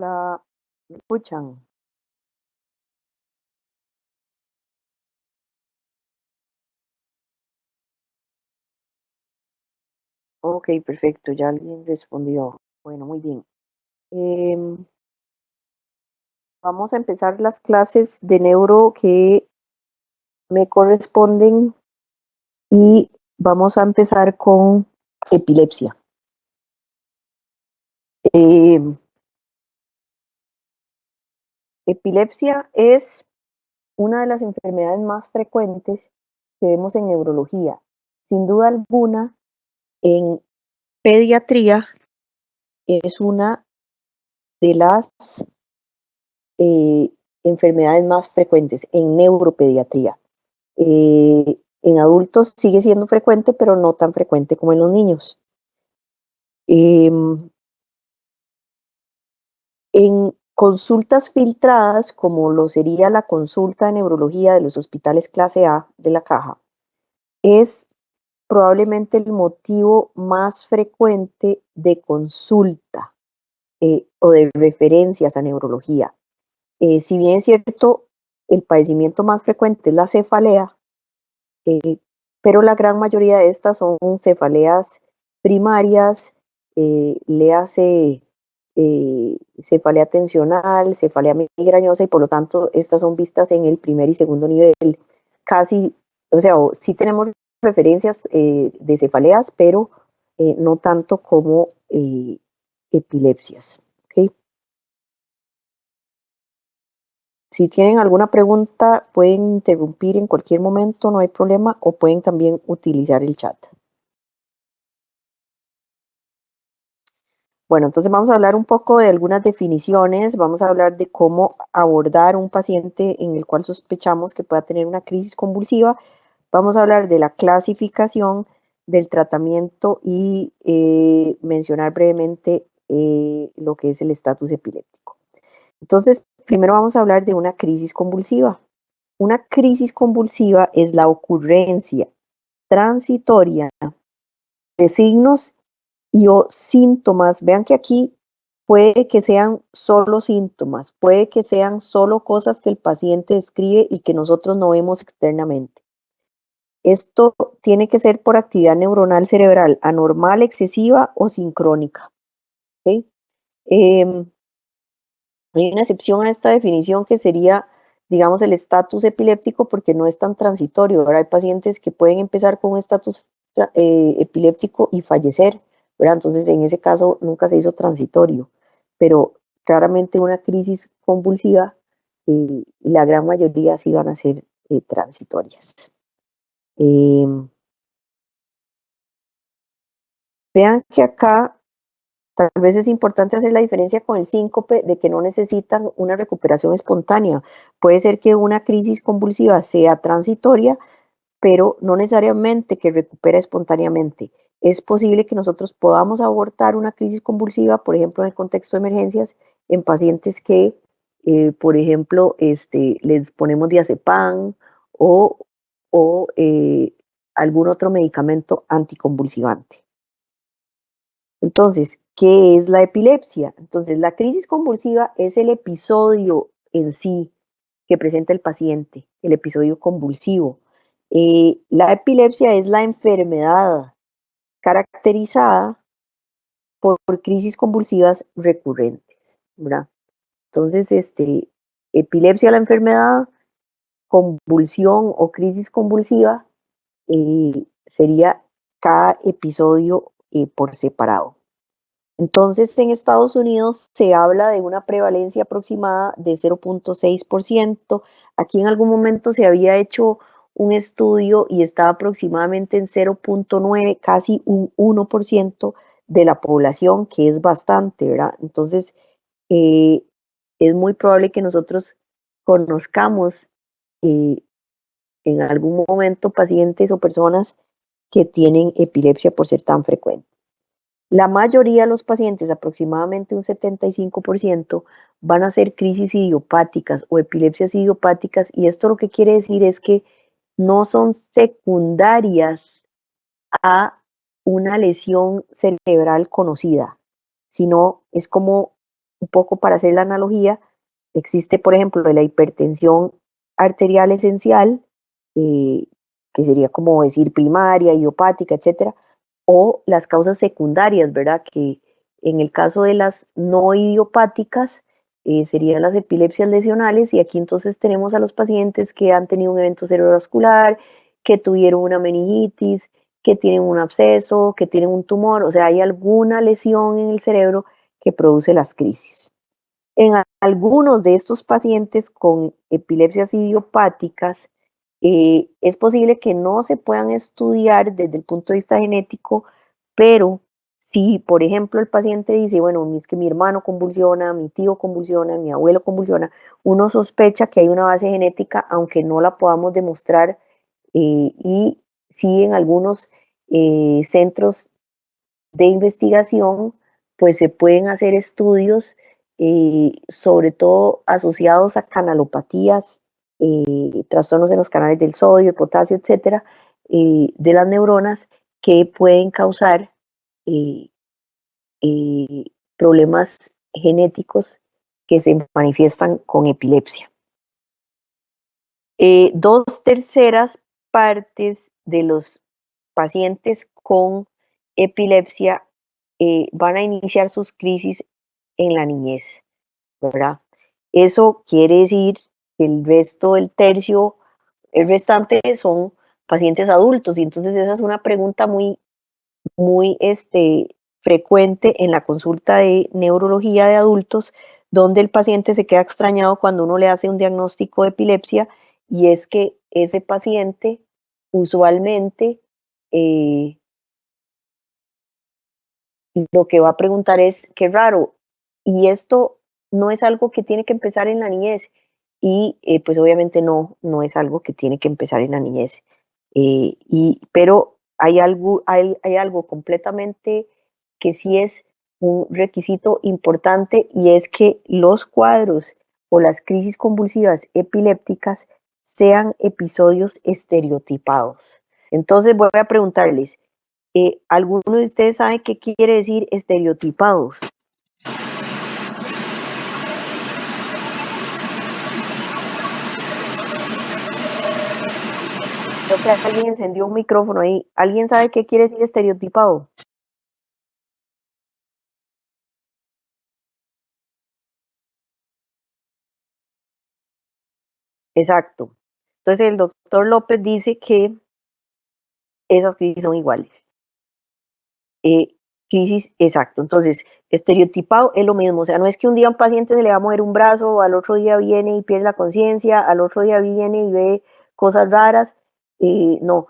La escuchan. Ok, perfecto, ya alguien respondió. Bueno, muy bien. Em, Vamos a empezar las clases de neuro que me corresponden y vamos a empezar con epilepsia. Em, Epilepsia es una de las enfermedades más frecuentes que vemos en neurología. Sin duda alguna, en pediatría es una de las eh, enfermedades más frecuentes en neuropediatría. En adultos sigue siendo frecuente, pero no tan frecuente como en los niños. Eh, en consultas filtradas, como lo sería la consulta de neurología de los hospitales clase A de la caja, es probablemente el motivo más frecuente de consulta o de referencias a neurología. Si bien es cierto, el padecimiento más frecuente es la cefalea, pero la gran mayoría de estas son cefaleas primarias, le hace cefalea tensional, cefalea migrañosa y por lo tanto estas son vistas en el primer y segundo nivel. Casi, o sea, sí tenemos referencias de cefaleas, pero no tanto como epilepsias. ¿Okay? Si tienen alguna pregunta, pueden interrumpir en cualquier momento, no hay problema, o pueden también utilizar el chat. Bueno, entonces vamos a hablar un poco de algunas definiciones, vamos a hablar de cómo abordar un paciente en el cual sospechamos que pueda tener una crisis convulsiva, vamos a hablar de la clasificación, del tratamiento y mencionar brevemente lo que es el estatus epiléptico. Entonces, primero vamos a hablar de una crisis convulsiva. Una crisis convulsiva es la ocurrencia transitoria de signos y o síntomas. Vean que aquí puede que sean solo síntomas, puede que sean solo cosas que el paciente describe y que nosotros no vemos externamente. Esto tiene que ser por actividad neuronal cerebral anormal, excesiva o sincrónica. ¿Okay? Eh, Hay una excepción a esta definición que sería, digamos, el estatus epiléptico porque no es tan transitorio. Ahora hay pacientes que pueden empezar con un estatus epiléptico y fallecer, ¿verdad? Entonces, en ese caso nunca se hizo transitorio, pero claramente una crisis convulsiva, la gran mayoría sí van a ser transitorias. Eh, Vean que acá tal vez es importante hacer la diferencia con el síncope de que no necesitan una recuperación espontánea. Puede ser que una crisis convulsiva sea transitoria, pero no necesariamente que recupera espontáneamente. Es posible que nosotros podamos abortar una crisis convulsiva, por ejemplo, en el contexto de emergencias, en pacientes que, por ejemplo, les ponemos diazepam o, o algún otro medicamento anticonvulsivante. Entonces, ¿qué es la epilepsia? Entonces, la crisis convulsiva es el episodio en sí que presenta el paciente, el episodio convulsivo. La epilepsia es la enfermedad caracterizada por crisis convulsivas recurrentes, ¿verdad? Entonces, epilepsia la enfermedad, convulsión o crisis convulsiva sería cada episodio por separado. Entonces, en Estados Unidos se habla de una prevalencia aproximada de 0.6%. Aquí en algún momento se había hecho un estudio y estaba aproximadamente en 0.9, casi un 1% de la población, que es bastante, ¿verdad? Entonces, eh, es muy probable que nosotros conozcamos eh, en algún momento pacientes o personas que tienen epilepsia por ser tan frecuente. La mayoría de los pacientes, aproximadamente un 75%, van a ser crisis idiopáticas o epilepsias idiopáticas y esto lo que quiere decir es que no son secundarias a una lesión cerebral conocida, sino es como un poco para hacer la analogía, existe, por ejemplo, la hipertensión arterial esencial, eh, que sería como decir primaria, idiopática, etcétera, o las causas secundarias, ¿verdad? Que en el caso de las no idiopáticas serían las epilepsias lesionales, y aquí entonces tenemos a los pacientes que han tenido un evento cerebrovascular, que tuvieron una meningitis, que tienen un absceso, que tienen un tumor, o sea, hay alguna lesión en el cerebro que produce las crisis. En algunos de estos pacientes con epilepsias idiopáticas, es posible que no se puedan estudiar desde el punto de vista genético, pero si, por ejemplo, el paciente dice, bueno, es que mi hermano convulsiona, mi tío convulsiona, mi abuelo convulsiona, uno sospecha que hay una base genética, aunque no la podamos demostrar, y sí en algunos centros de investigación, pues se pueden hacer estudios, sobre todo asociados a canalopatías, trastornos en los canales del sodio, el potasio, etcétera, de las neuronas que pueden causar eh, eh, problemas genéticos que se manifiestan con epilepsia. Dos terceras partes de los pacientes con epilepsia van a iniciar sus crisis en la niñez, ¿verdad? Eso quiere decir que el resto del tercio, el restante son pacientes adultos, y entonces esa es una pregunta muy frecuente en la consulta de neurología de adultos, donde el paciente se queda extrañado cuando uno le hace un diagnóstico de epilepsia, y es que ese paciente usualmente eh, lo que va a preguntar es, qué raro, y esto no es algo que tiene que empezar en la niñez, y pues obviamente no es algo que tiene que empezar en la niñez. Pero hay algo completamente que sí es un requisito importante, y es que los cuadros o las crisis convulsivas epilépticas sean episodios estereotipados. Entonces voy a preguntarles, ¿alguno de ustedes sabe qué quiere decir estereotipados? Creo que alguien encendió un micrófono ahí. ¿Alguien sabe qué quiere decir estereotipado? Exacto. Entonces el doctor López dice que esas crisis son iguales. Crisis, exacto. Entonces, estereotipado es lo mismo. O sea, no es que un día a un paciente se le va a mover un brazo, al otro día viene y pierde la conciencia, al otro día viene y ve cosas raras. No,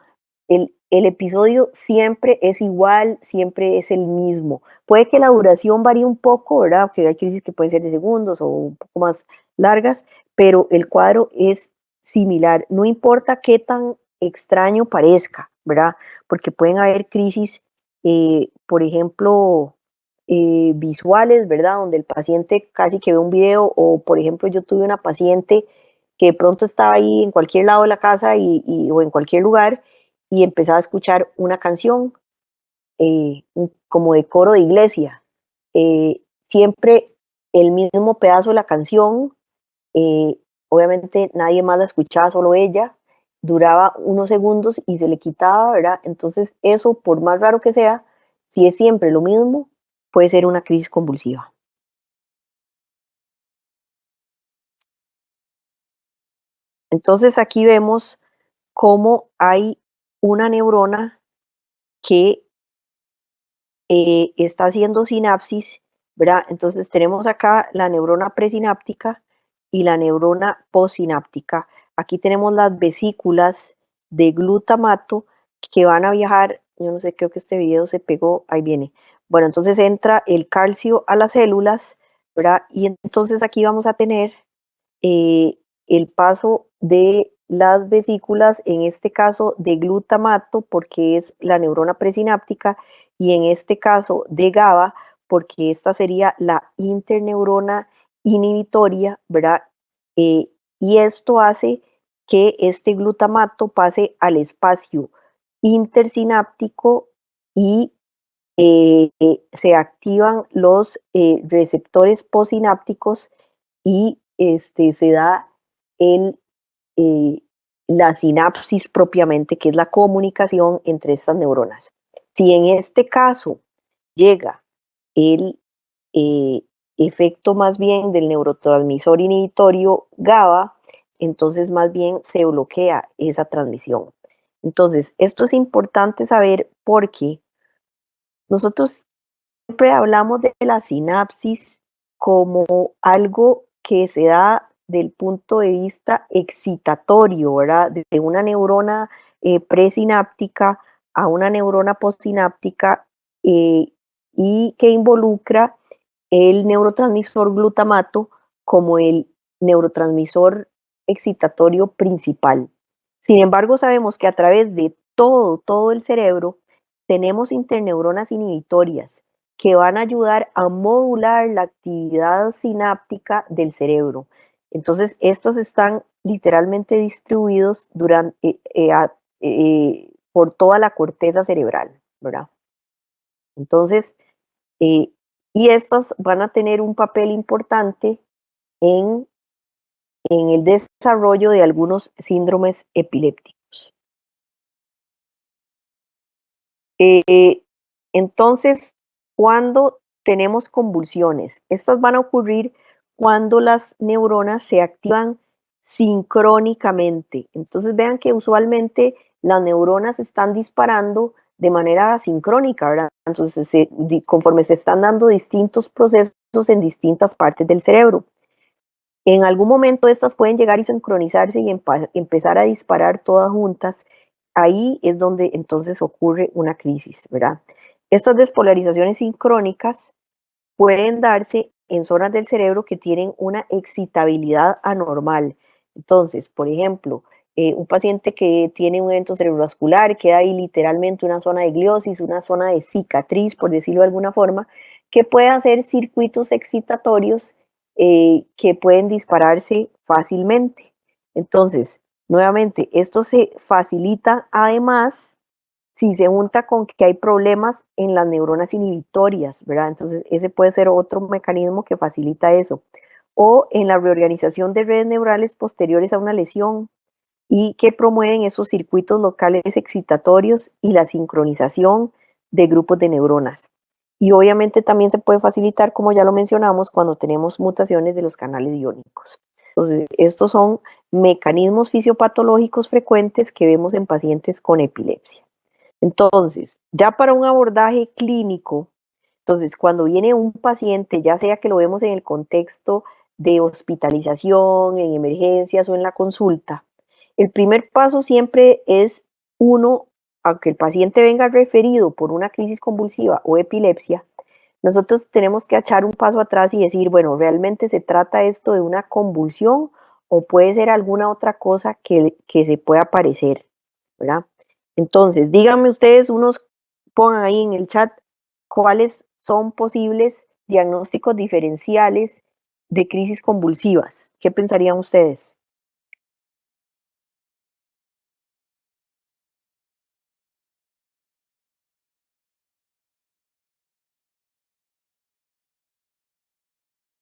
el episodio siempre es igual, siempre es el mismo. Puede que la duración varíe un poco, ¿verdad? Que hay crisis que pueden ser de segundos o un poco más largas, pero el cuadro es similar. No importa qué tan extraño parezca, ¿verdad? Porque pueden haber crisis, por ejemplo, visuales, ¿verdad? Donde el paciente casi que ve un video, o por ejemplo yo tuve una paciente que de pronto estaba ahí en cualquier lado de la casa o en cualquier lugar, y empezaba a escuchar una canción, como de coro de iglesia, siempre el mismo pedazo de la canción, eh, obviamente nadie más la escuchaba, solo ella, duraba unos segundos y se le quitaba, ¿verdad? Entonces eso, por más raro que sea, si es siempre lo mismo, puede ser una crisis convulsiva. Entonces aquí vemos cómo hay una neurona que está haciendo sinapsis, ¿verdad? Entonces tenemos acá la neurona presináptica y la neurona postsináptica. Aquí tenemos las vesículas de glutamato que van a viajar. Yo no sé, creo que este video se pegó, ahí viene. Bueno, entonces entra el calcio a las células, ¿verdad? Y entonces aquí vamos a tener eh, el paso de las vesículas, en este caso de glutamato, porque es la neurona presináptica, y en este caso de GABA, porque esta sería la interneurona inhibitoria, ¿verdad? Eh, y esto hace que este glutamato pase al espacio intersináptico y se activan los receptores postsinápticos y se da el, eh, la sinapsis propiamente, que es la comunicación entre estas neuronas. Si en este caso llega el efecto más bien del neurotransmisor inhibitorio GABA, entonces más bien se bloquea esa transmisión. Entonces, esto es importante saber porque nosotros siempre hablamos de la sinapsis como algo que se da del punto de vista excitatorio, ¿verdad? De una neurona presináptica a una neurona postsináptica y que involucra el neurotransmisor glutamato como el neurotransmisor excitatorio principal. Sin embargo, sabemos que a través de todo el cerebro tenemos interneuronas inhibitorias que van a ayudar a modular la actividad sináptica del cerebro. Entonces, estos están literalmente distribuidos por toda la corteza cerebral, ¿verdad? Entonces, eh, y estas van a tener un papel importante en, en el desarrollo de algunos síndromes epilépticos. Eh, entonces, cuando tenemos convulsiones, estas van a ocurrir cuando las neuronas se activan sincrónicamente. Entonces, vean que usualmente las neuronas están disparando de manera sincrónica, ¿verdad? Entonces, conforme se están dando distintos procesos en distintas partes del cerebro. En algún momento estas pueden llegar y sincronizarse y empezar a disparar todas juntas. Ahí es donde entonces ocurre una crisis, ¿verdad? Estas despolarizaciones sincrónicas pueden darse en zonas del cerebro que tienen una excitabilidad anormal. Entonces, por ejemplo, un paciente que tiene un evento cerebrovascular, queda ahí literalmente una zona de gliosis, una zona de cicatriz, por decirlo de alguna forma, que puede hacer circuitos excitatorios que pueden dispararse fácilmente. Entonces, nuevamente, esto se facilita además si se junta con que hay problemas en las neuronas inhibitorias, ¿verdad? Entonces, ese puede ser otro mecanismo que facilita eso. O en la reorganización de redes neurales posteriores a una lesión y que promueven esos circuitos locales excitatorios y la sincronización de grupos de neuronas. Y obviamente también se puede facilitar, como ya lo mencionamos, cuando tenemos mutaciones de los canales iónicos. Entonces, estos son mecanismos fisiopatológicos frecuentes que vemos en pacientes con epilepsia. Entonces, ya para un abordaje clínico, entonces cuando viene un paciente, ya sea que lo vemos en el contexto de hospitalización, en emergencias o en la consulta, el primer paso siempre es uno, aunque el paciente venga referido por una crisis convulsiva o epilepsia, nosotros tenemos que echar un paso atrás y decir, bueno, ¿realmente se trata esto de una convulsión o puede ser alguna otra cosa que se pueda parecer, ¿verdad? Entonces, díganme ustedes, pongan ahí en el chat cuáles son posibles diagnósticos diferenciales de crisis convulsivas. ¿Qué pensarían ustedes?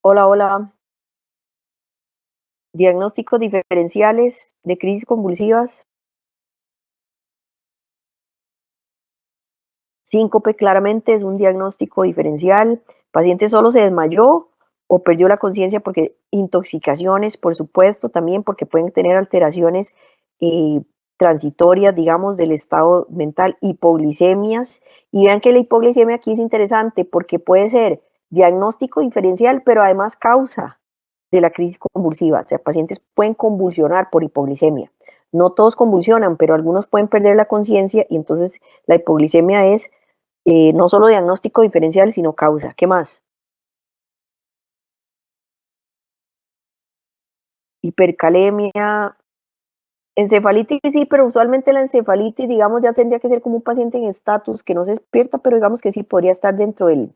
Hola, hola. Diagnósticos diferenciales de crisis convulsivas. Síncope claramente es un diagnóstico diferencial. El paciente solo se desmayó o perdió la conciencia porque intoxicaciones, por supuesto, también porque pueden tener alteraciones eh, transitorias, digamos, del estado mental, hipoglicemias. Y vean que la hipoglicemia aquí es interesante porque puede ser diagnóstico diferencial, pero además causa de la crisis convulsiva. O sea, pacientes pueden convulsionar por hipoglicemia. No todos convulsionan, pero algunos pueden perder la conciencia y entonces la hipoglicemia es no solo diagnóstico diferencial, sino causa. ¿Qué más? Hipercalemia, encefalitis sí, pero usualmente la encefalitis, digamos, ya tendría que ser como un paciente en estatus que no se despierta, pero digamos que sí podría estar dentro del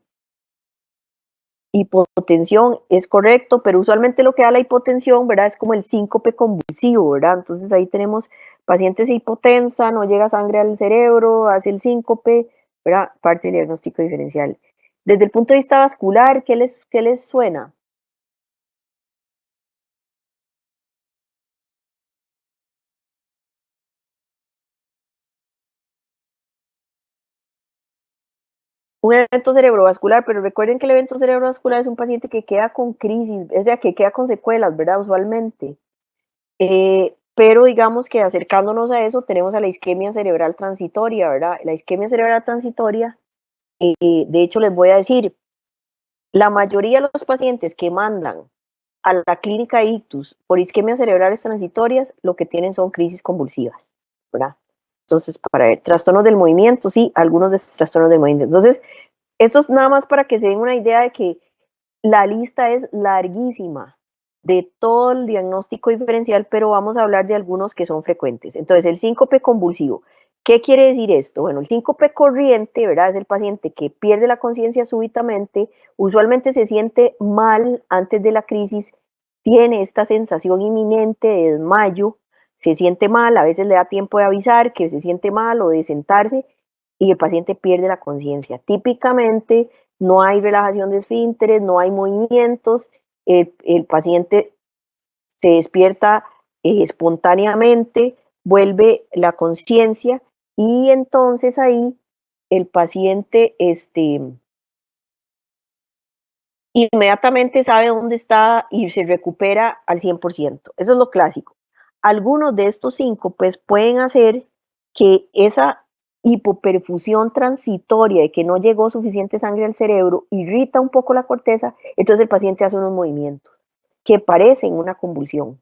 hipotensión, es correcto, pero usualmente lo que da la hipotensión, ¿verdad? Es como el síncope convulsivo, ¿verdad? Entonces ahí tenemos pacientes hipotensa, no llega sangre al cerebro, hace el síncope, ¿verdad? Parte del diagnóstico diferencial. Desde el punto de vista vascular, qué les suena? Un evento cerebrovascular, pero recuerden que el evento cerebrovascular es un paciente que queda con crisis, o sea, que queda con secuelas, ¿verdad? Usualmente. Pero digamos que acercándonos a eso, tenemos a la isquemia cerebral transitoria, ¿verdad? La isquemia cerebral transitoria, de hecho, les voy a decir, la mayoría de los pacientes que mandan a la clínica ictus por isquemias cerebrales transitorias, lo que tienen son crisis convulsivas, ¿verdad? Entonces, para ver, trastornos del movimiento, sí, algunos de estos trastornos del movimiento. Entonces, esto es nada más para que se den una idea de que la lista es larguísima de todo el diagnóstico diferencial, pero vamos a hablar de algunos que son frecuentes. Entonces, el síncope convulsivo. ¿Qué quiere decir esto? Bueno, el síncope corriente, ¿verdad? Es el paciente que pierde la conciencia súbitamente, usualmente se siente mal antes de la crisis, tiene esta sensación inminente de desmayo, se siente mal, a veces le da tiempo de avisar que se siente mal o de sentarse y el paciente pierde la conciencia. Típicamente no hay relajación de esfínteres, no hay movimientos, el paciente se despierta espontáneamente, vuelve la conciencia y entonces ahí el paciente inmediatamente sabe dónde está y se recupera al 100%. Eso es lo clásico. Algunos de estos cinco pues pueden hacer que esa hipoperfusión transitoria de que no llegó suficiente sangre al cerebro irrita un poco la corteza, entonces el paciente hace unos movimientos que parecen una convulsión.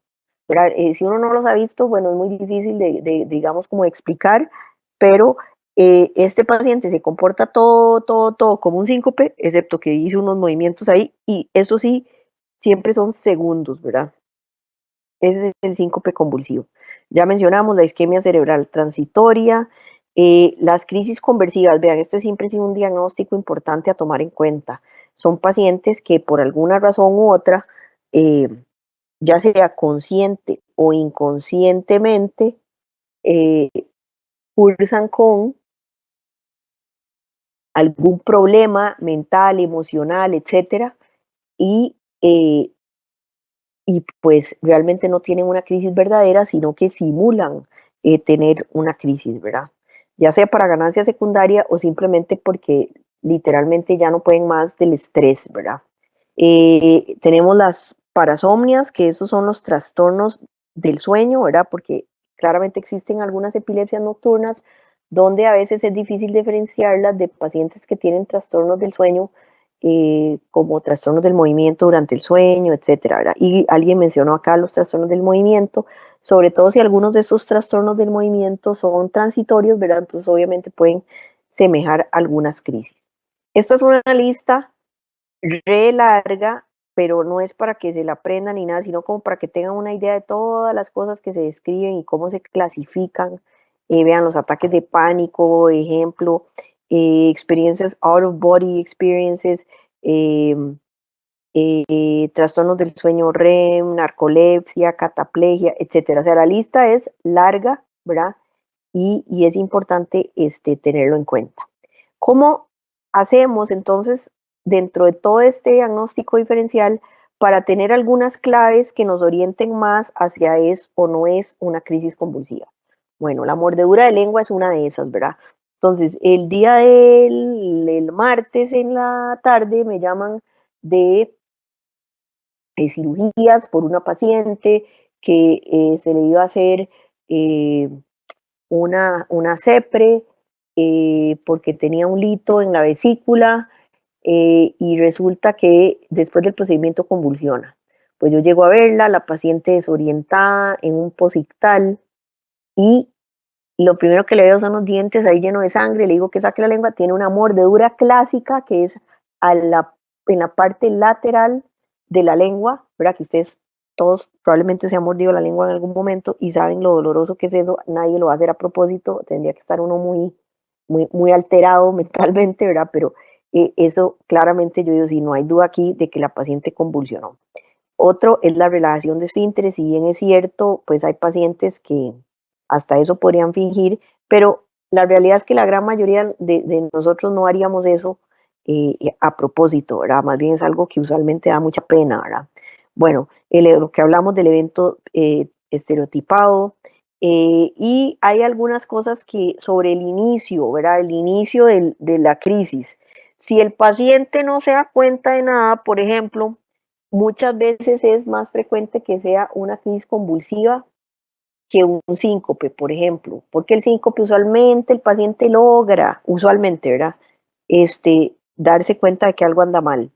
Si uno no los ha visto, bueno, es muy difícil digamos, como de explicar, pero este paciente se comporta todo como un síncope, excepto que hizo unos movimientos ahí, y eso sí, siempre son segundos, ¿verdad? Ese es el síncope convulsivo. Ya mencionamos la isquemia cerebral transitoria, las crisis conversivas, vean, este siempre ha sido un diagnóstico importante a tomar en cuenta. Son pacientes que por alguna razón u otra, eh, ya sea consciente o inconscientemente, eh, cursan con algún problema mental, emocional, etcétera, y, eh, y pues realmente no tienen una crisis verdadera, sino que simulan tener una crisis, ¿verdad? Ya sea para ganancia secundaria o simplemente porque literalmente ya no pueden más del estrés, ¿verdad? Tenemos las parasomnias, que esos son los trastornos del sueño, ¿verdad? Porque claramente existen algunas epilepsias nocturnas donde a veces es difícil diferenciarlas de pacientes que tienen trastornos del sueño, como trastornos del movimiento durante el sueño, etcétera, ¿verdad? Y alguien mencionó acá los trastornos del movimiento, sobre todo si algunos de esos trastornos del movimiento son transitorios, ¿verdad? Entonces obviamente pueden semejar algunas crisis. Esta es una lista re larga, pero no es para que se la aprendan ni nada, sino como para que tengan una idea de todas las cosas que se describen y cómo se clasifican. Vean los ataques de pánico, ejemplo, experiencias, out of body experiences, eh, trastornos del sueño REM, narcolepsia, cataplegia, etcétera. O sea, la lista es larga, ¿verdad? Y es importante tenerlo en cuenta. ¿Cómo hacemos entonces dentro de todo este diagnóstico diferencial para tener algunas claves que nos orienten más hacia es o no es una crisis convulsiva? Bueno, la mordedura de lengua es una de esas, ¿verdad? Entonces, el día del martes en la tarde me llaman de cirugías por una paciente que se le iba a hacer eh, una CEPRE porque tenía un lito en la vesícula y resulta que después del procedimiento convulsiona. Pues yo llego a verla, la paciente desorientada en un posictal y lo primero que le veo son los dientes ahí llenos de sangre, le digo que saque la lengua, tiene una mordedura clásica que es en la parte lateral de la lengua, ¿verdad? Que ustedes todos probablemente se han mordido la lengua en algún momento y saben lo doloroso que es eso, nadie lo va a hacer a propósito, tendría que estar uno muy alterado mentalmente, ¿verdad? Pero eso claramente yo digo, si no hay duda aquí de que la paciente convulsionó. Otro es la relajación de esfínteres, si bien es cierto, pues hay pacientes que hasta eso podrían fingir, pero La realidad es que la gran mayoría de nosotros no haríamos eso a propósito, ¿verdad? Más bien es algo que usualmente da mucha pena, ¿verdad? Bueno, lo que hablamos del evento estereotipado, y hay algunas cosas que sobre el inicio, ¿verdad? El inicio de la crisis. Si el paciente no se da cuenta de nada, por ejemplo, muchas veces es más frecuente que sea una crisis convulsiva que un síncope, por ejemplo, porque el síncope usualmente el paciente logra, usualmente, ¿verdad? Darse cuenta de que algo anda mal.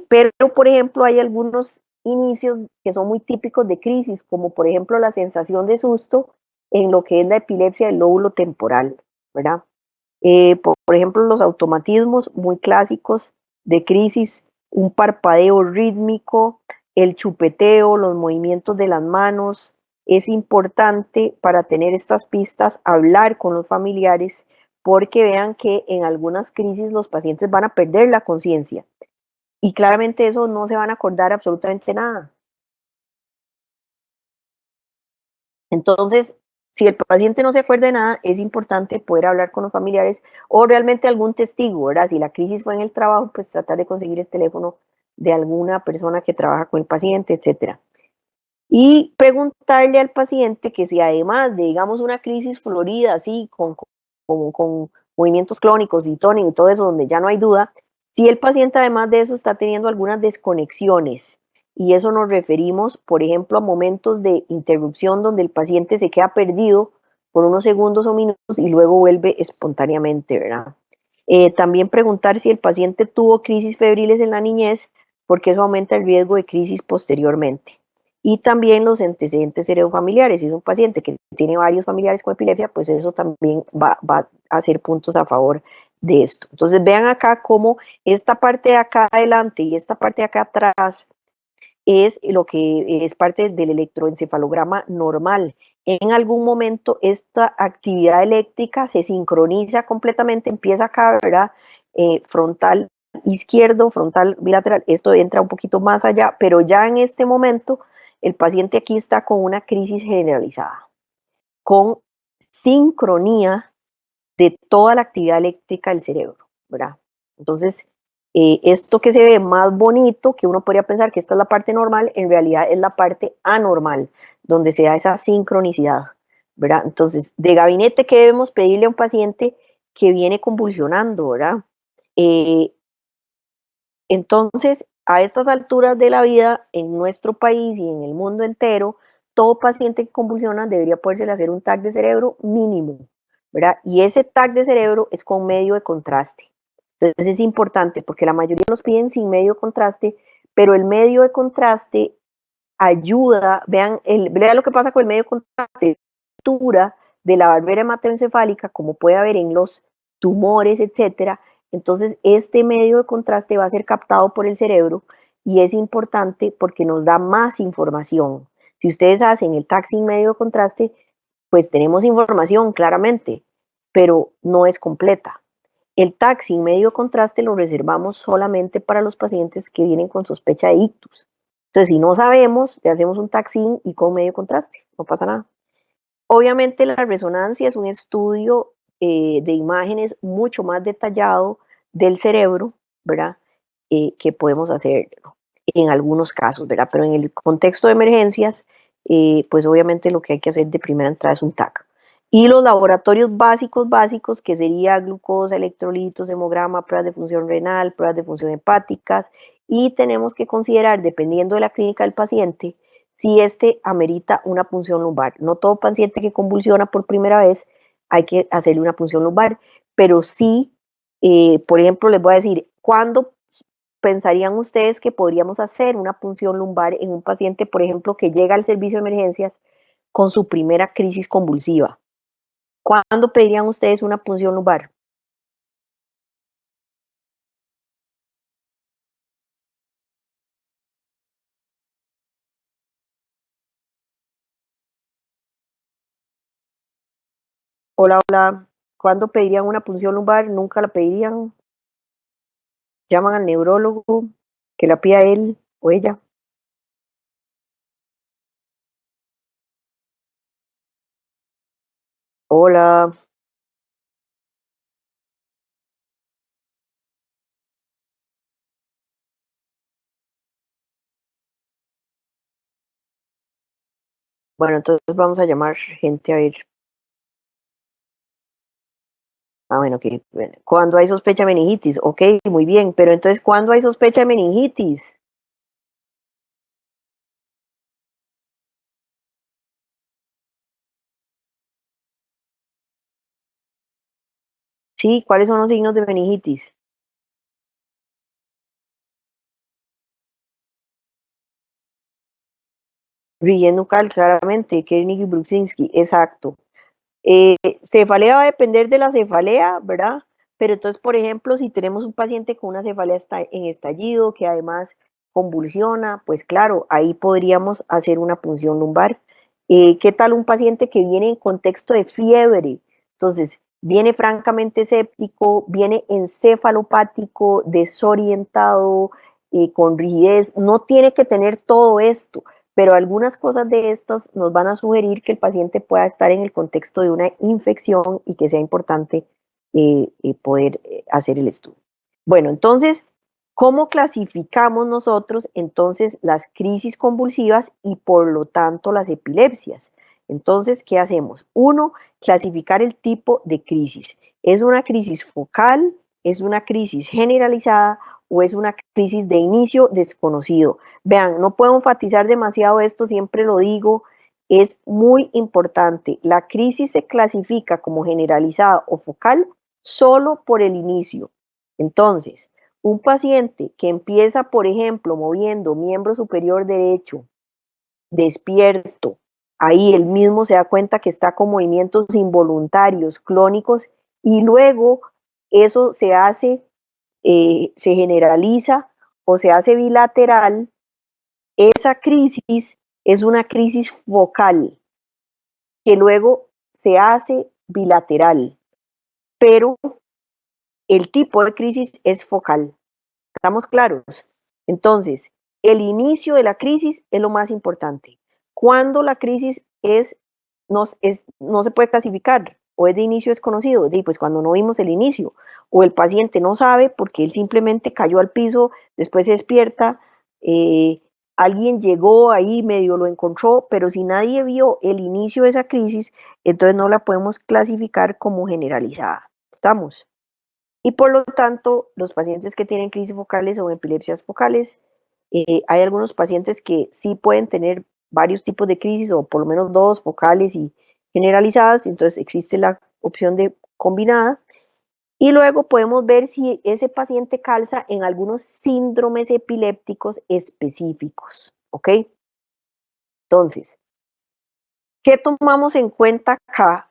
Pero, por ejemplo, hay algunos inicios que son muy típicos de crisis, como por ejemplo la sensación de susto en lo que es la epilepsia del lóbulo temporal, ¿verdad? Por ejemplo, los automatismos muy clásicos de crisis, un parpadeo rítmico, el chupeteo, los movimientos de las manos. Es importante para tener estas pistas hablar con los familiares porque vean que en algunas crisis los pacientes van a perder la conciencia y claramente eso no se van a acordar absolutamente nada. Entonces, si el paciente no se acuerda de nada, es importante poder hablar con los familiares o realmente algún testigo, ¿verdad? Si la crisis fue en el trabajo, pues tratar de conseguir el teléfono de alguna persona que trabaja con el paciente, etcétera. Y preguntarle al paciente que si además de, digamos, una crisis florida, así, con movimientos clónicos y tónico y todo eso, donde ya no hay duda, si el paciente además de eso está teniendo algunas desconexiones. Y eso nos referimos, por ejemplo, a momentos de interrupción donde el paciente se queda perdido por unos segundos o minutos y luego vuelve espontáneamente, ¿verdad? También preguntar si el paciente tuvo crisis febriles en la niñez, porque eso aumenta el riesgo de crisis posteriormente. Y también los antecedentes heredofamiliares. Si es un paciente que tiene varios familiares con epilepsia, pues eso también va a hacer puntos a favor de esto. Entonces vean acá cómo esta parte de acá adelante y esta parte de acá atrás es lo que es parte del electroencefalograma normal. En algún momento esta actividad eléctrica se sincroniza completamente, empieza acá, ¿verdad? Frontal izquierdo, frontal bilateral, esto entra un poquito más allá, pero ya en este momento el paciente aquí está con una crisis generalizada, con sincronía de toda la actividad eléctrica del cerebro, ¿verdad? Entonces, esto que se ve más bonito, que uno podría pensar que esta es la parte normal, en realidad es la parte anormal, donde se da esa sincronicidad, ¿verdad? Entonces, de gabinete, ¿qué debemos pedirle a un paciente que viene convulsionando, ¿verdad? Eh, entonces, a estas alturas de la vida, en nuestro país y en el mundo entero, todo paciente que convulsiona debería poderse hacer un TAC de cerebro mínimo, ¿verdad? Y ese TAC de cerebro es con medio de contraste. Entonces es importante porque la mayoría los piden sin medio de contraste, pero el medio de contraste ayuda, vean lo que pasa con el medio de contraste, estructura de la barrera hematoencefálica, como puede haber en los tumores, etcétera. Entonces, este medio de contraste va a ser captado por el cerebro y es importante porque nos da más información. Si ustedes hacen el TAC sin medio de contraste, pues tenemos información claramente, pero no es completa. El TAC sin medio de contraste lo reservamos solamente para los pacientes que vienen con sospecha de ictus. Entonces, si no sabemos, le hacemos un TAC sin y con medio contraste, no pasa nada. Obviamente la resonancia es un estudio de imágenes mucho más detallado del cerebro, ¿verdad? Que podemos hacer en algunos casos, ¿verdad? Pero en el contexto de emergencias, pues obviamente lo que hay que hacer de primera entrada es un TAC. Y los laboratorios básicos, que sería glucosa, electrolitos, hemograma, pruebas de función renal, pruebas de función hepáticas, y tenemos que considerar, dependiendo de la clínica del paciente, si este amerita una punción lumbar. No todo paciente que convulsiona por primera vez hay que hacerle una punción lumbar, pero sí, por ejemplo, les voy a decir, ¿cuándo pensarían ustedes que podríamos hacer una punción lumbar en un paciente, por ejemplo, que llega al servicio de emergencias con su primera crisis convulsiva? ¿Cuándo pedirían ustedes una punción lumbar? Hola, hola. ¿Cuándo pedirían una punción lumbar? ¿Nunca la pedirían? Llaman al neurólogo, que la pida él o ella. Hola. Bueno, entonces vamos a llamar gente a ver. Ah, bueno, que cuando hay sospecha de meningitis, ok, muy bien, pero entonces, ¿cuándo hay sospecha de meningitis? Sí, ¿cuáles son los signos de meningitis? Rigidez nucal, claramente, Kernig y Brudzinski, exacto. Cefalea va a depender de la cefalea, ¿verdad? Pero entonces, por ejemplo, si tenemos un paciente con una cefalea en estallido, que además convulsiona, pues claro, ahí podríamos hacer una punción lumbar. ¿Qué tal un paciente que viene en contexto de fiebre? Entonces, viene francamente séptico, viene encefalopático, desorientado, con rigidez, no tiene que tener todo esto, pero algunas cosas de estas nos van a sugerir que el paciente pueda estar en el contexto de una infección y que sea importante poder hacer el estudio. Bueno, entonces, ¿cómo clasificamos nosotros entonces las crisis convulsivas y por lo tanto las epilepsias? Entonces, ¿qué hacemos? Uno, clasificar el tipo de crisis. ¿Es una crisis focal? ¿Es una crisis generalizada? ¿O es una crisis de inicio desconocido? Vean, no puedo enfatizar demasiado esto, siempre lo digo, es muy importante. La crisis se clasifica como generalizada o focal solo por el inicio. Entonces, un paciente que empieza, por ejemplo, moviendo miembro superior derecho, despierto, ahí él mismo se da cuenta que está con movimientos involuntarios, clónicos, y luego eso se hace, se generaliza o se hace bilateral. Esa crisis es una crisis focal que luego se hace bilateral, pero el tipo de crisis es focal. ¿Estamos claros? Entonces, el inicio de la crisis es lo más importante. Cuando la crisis no se puede clasificar o es de inicio desconocido, pues cuando no vimos el inicio o el paciente no sabe porque él simplemente cayó al piso, después se despierta, eh, alguien llegó ahí, medio lo encontró, pero si nadie vio el inicio de esa crisis, entonces no la podemos clasificar como generalizada. ¿Estamos? Y por lo tanto, los pacientes que tienen crisis focales o epilepsias focales, hay algunos pacientes que sí pueden tener varios tipos de crisis o por lo menos dos focales y generalizadas, entonces existe la opción de combinada. Y luego podemos ver si ese paciente calza en algunos síndromes epilépticos específicos, ¿ok? Entonces, ¿qué tomamos en cuenta acá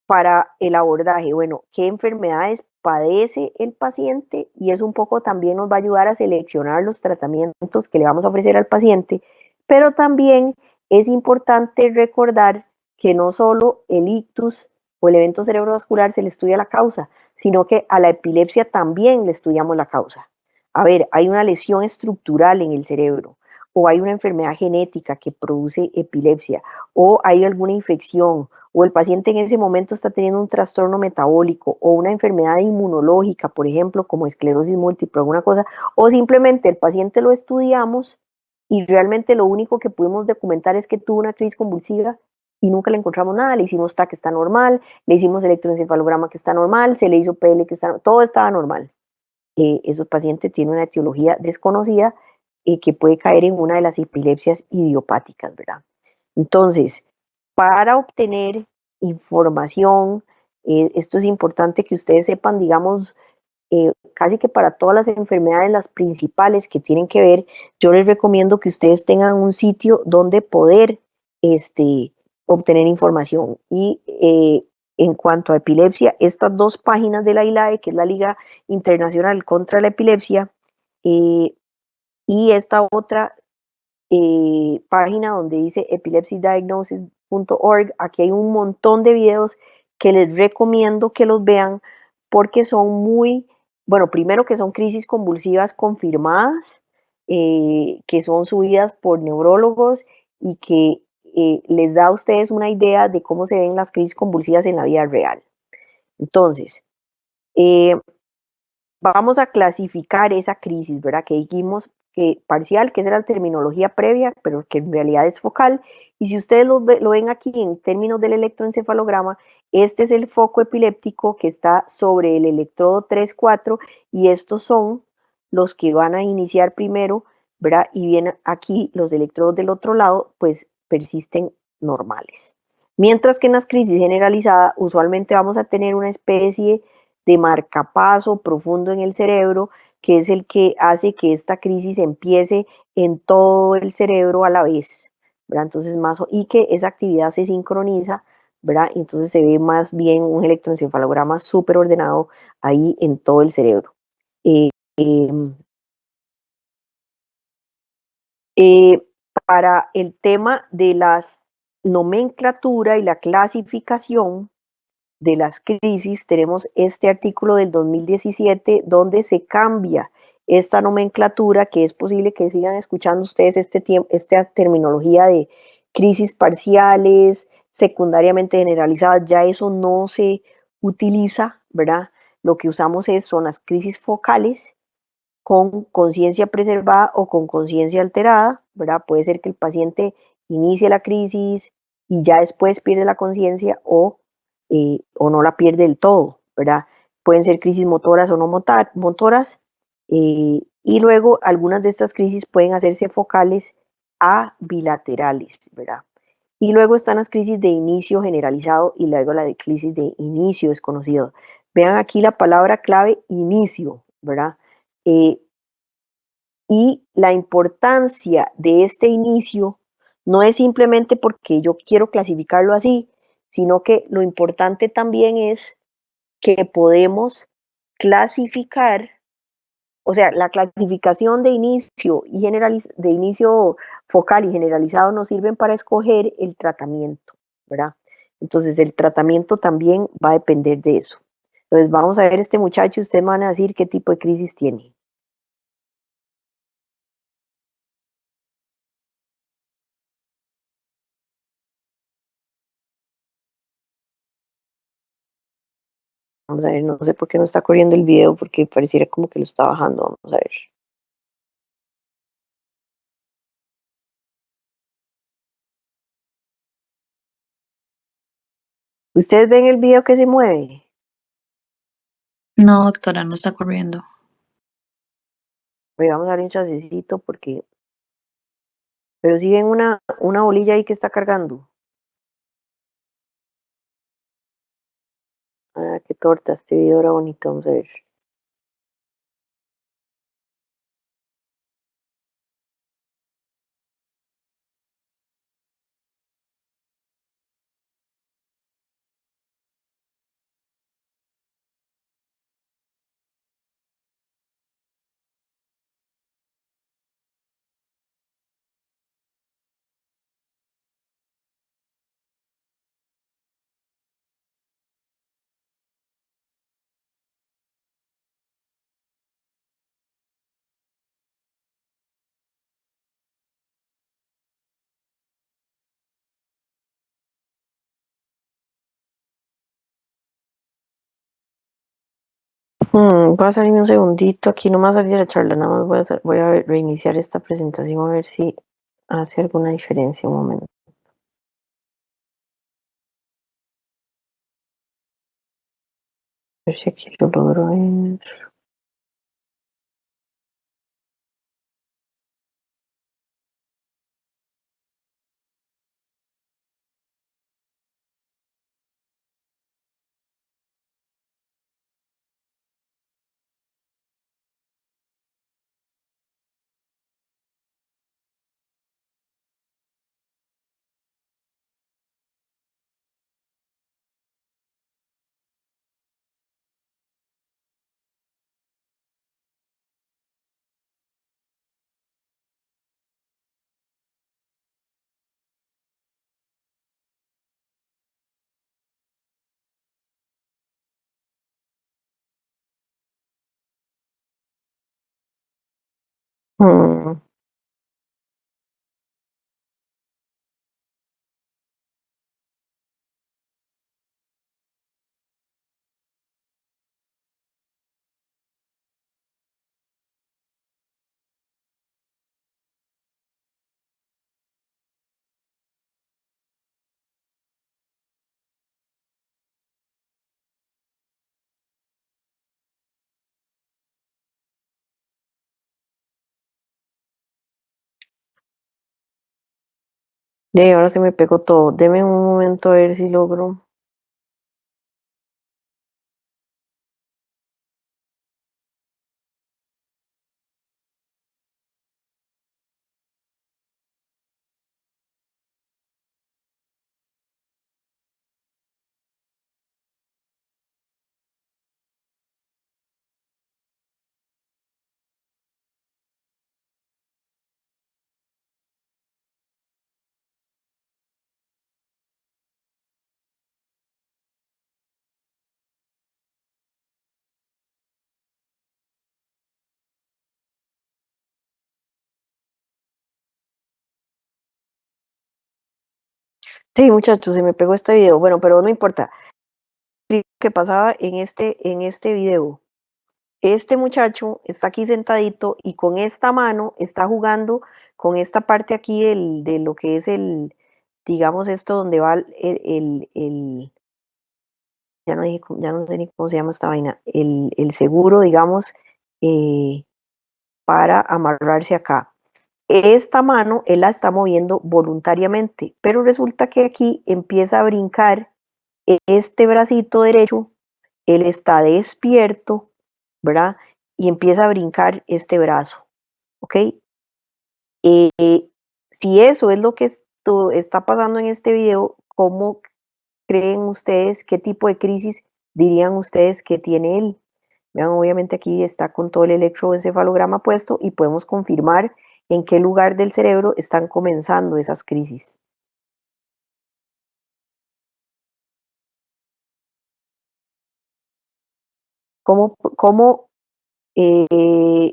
para el abordaje? Bueno, ¿qué enfermedades padece el paciente? Y eso un poco también nos va a ayudar a seleccionar los tratamientos que le vamos a ofrecer al paciente, pero también es importante recordar que no solo el ictus o el evento cerebrovascular se le estudia la causa, sino que a la epilepsia también le estudiamos la causa. A ver, hay una lesión estructural en el cerebro, o hay una enfermedad genética que produce epilepsia, o hay alguna infección, o el paciente en ese momento está teniendo un trastorno metabólico o una enfermedad inmunológica, por ejemplo, como esclerosis múltiple, alguna cosa, o simplemente el paciente lo estudiamos y realmente lo único que pudimos documentar es que tuvo una crisis convulsiva y nunca le encontramos nada, le hicimos TAC que está normal, le hicimos electroencefalograma que está normal, se le hizo PL que está, todo estaba normal. Esos pacientes tienen una etiología desconocida que puede caer en una de las epilepsias idiopáticas, ¿verdad? Entonces, para obtener información, esto es importante que ustedes sepan, digamos, casi que para todas las enfermedades, las principales que tienen que ver, yo les recomiendo que ustedes tengan un sitio donde poder obtener información. Y en cuanto a epilepsia, estas dos páginas de la ILAE, que es la Liga Internacional contra la Epilepsia, eh, y esta otra página donde dice epilepsydiagnosis.org. Aquí hay un montón de videos que les recomiendo que los vean porque son muy, bueno, primero que son crisis convulsivas confirmadas, que son subidas por neurólogos y que les da a ustedes una idea de cómo se ven las crisis convulsivas en la vida real. Entonces, eh, vamos a clasificar esa crisis, ¿verdad? Que dijimos parcial, que esa era la terminología previa, pero que en realidad es focal. Y si ustedes lo ven aquí en términos del electroencefalograma, este es el foco epiléptico que está sobre el electrodo 3, 4, y estos son los que van a iniciar primero, ¿verdad? Y bien aquí los electrodos del otro lado, pues persisten normales. Mientras que en las crisis generalizadas, usualmente vamos a tener una especie de marcapaso profundo en el cerebro, que es el que hace que esta crisis empiece en todo el cerebro a la vez, ¿verdad? Entonces, y que esa actividad se sincroniza, ¿verdad? Entonces se ve más bien un electroencefalograma súper ordenado ahí en todo el cerebro. Eh, em, eh, para el tema de la nomenclatura y la clasificación de las crisis, tenemos este artículo del 2017 donde se cambia esta nomenclatura, que es posible que sigan escuchando ustedes esta terminología de crisis parciales, secundariamente generalizadas, ya eso no se utiliza, ¿verdad? Lo que usamos son las crisis focales con conciencia preservada o con conciencia alterada, ¿verdad? Puede ser que el paciente inicie la crisis y ya después pierde la conciencia o no la pierde del todo, ¿verdad? Pueden ser crisis motoras o no motoras, y luego algunas de estas crisis pueden hacerse focales a bilaterales, ¿verdad? Y luego están las crisis de inicio generalizado y luego la de crisis de inicio desconocido. Vean aquí la palabra clave inicio, ¿verdad? Eh, y la importancia de este inicio no es simplemente porque yo quiero clasificarlo así, sino que lo importante también es que podemos clasificar, o sea, la clasificación de inicio de inicio focal y generalizado nos sirven para escoger el tratamiento, ¿verdad? Entonces el tratamiento también va a depender de eso. Entonces vamos a ver este muchacho, ustedes me van a decir qué tipo de crisis tiene. Vamos a ver, no sé por qué no está corriendo el video porque pareciera como que lo está bajando. Vamos a ver. ¿Ustedes ven el video que se mueve? No, doctora, no está corriendo. Oye, vamos a darle un chancecito porque... Pero si ven una bolilla ahí que está cargando. Ah, qué torta, este video era bonito, vamos a ver. Voy a salirme un segundito, aquí nomás salir de la charla, nada más voy a reiniciar esta presentación a ver si hace alguna diferencia un momento. A ver si aquí lo logro ver. Mm, Y ahora se me pegó todo. Deme un momento a ver si logro. Sí, muchachos, se me pegó este video. Bueno, pero no importa. ¿Qué pasaba en este video? Este muchacho está aquí sentadito y con esta mano está jugando con esta parte aquí de lo que es digamos, esto donde va ya no, ya no sé ni cómo se llama esta vaina, el seguro, digamos, eh, para amarrarse acá. Esta mano él la está moviendo voluntariamente, pero resulta que aquí empieza a brincar este bracito derecho, él está despierto, ¿verdad? Y empieza a brincar este brazo, ¿ok? Si eso es lo que esto está pasando en este video, ¿cómo creen ustedes, qué tipo de crisis dirían ustedes que tiene él? Vean, obviamente aquí está con todo el electroencefalograma puesto y podemos confirmar en qué lugar del cerebro están comenzando esas crisis. ¿Cómo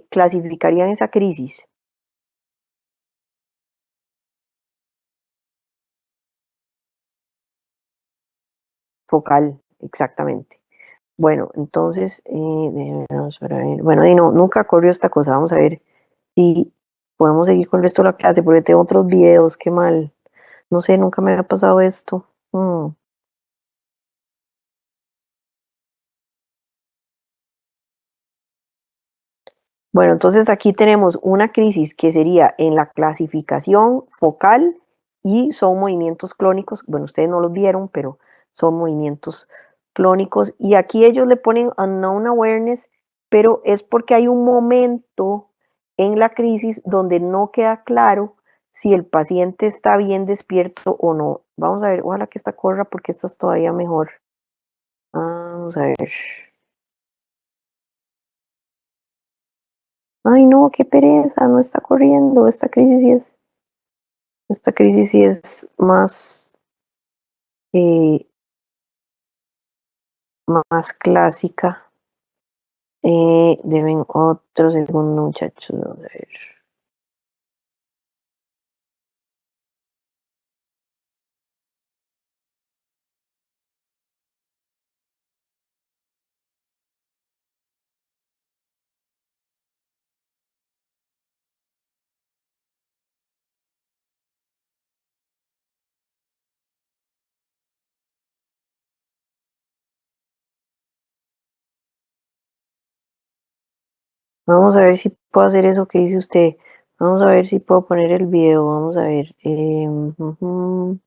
clasificarían esa crisis? Focal, exactamente. Bueno, entonces, vamos a ver. Bueno, y no, nunca corrió esta cosa. Vamos a ver si podemos seguir con el resto de la clase, porque tengo otros videos, qué mal. No sé, nunca me ha pasado esto. Bueno, entonces aquí tenemos una crisis que sería en la clasificación focal y son movimientos clónicos. Bueno, ustedes no los vieron, pero son movimientos clónicos. Y aquí ellos le ponen unknown awareness, pero es porque hay un momento en la crisis donde no queda claro si el paciente está bien despierto o no. Vamos a ver, ojalá que esta corra porque esta es todavía mejor. Vamos a ver. Ay, no, qué pereza, no está corriendo. Esta crisis sí es eh, más clásica. Deben otro segundo, muchachos. Vamos a ver. Vamos a ver si puedo hacer eso que dice usted. Vamos a ver si puedo poner el video. Vamos a ver. Ujú.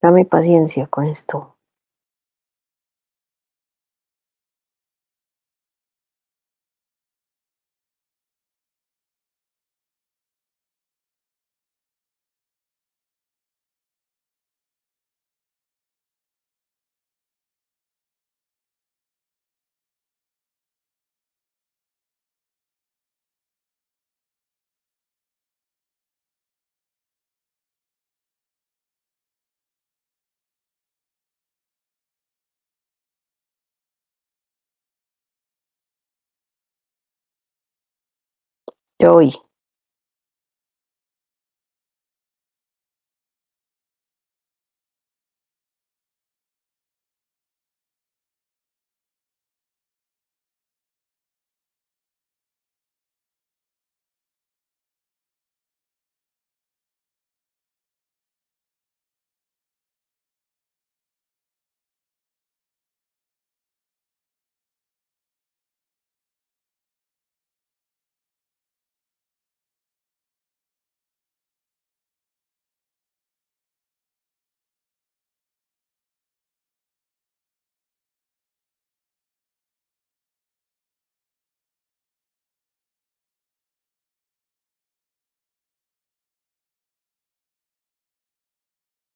Dame paciencia con esto. Ya voy.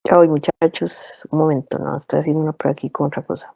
Ya voy, muchachos. Un momento, no, estoy haciendo una prueba aquí con otra cosa.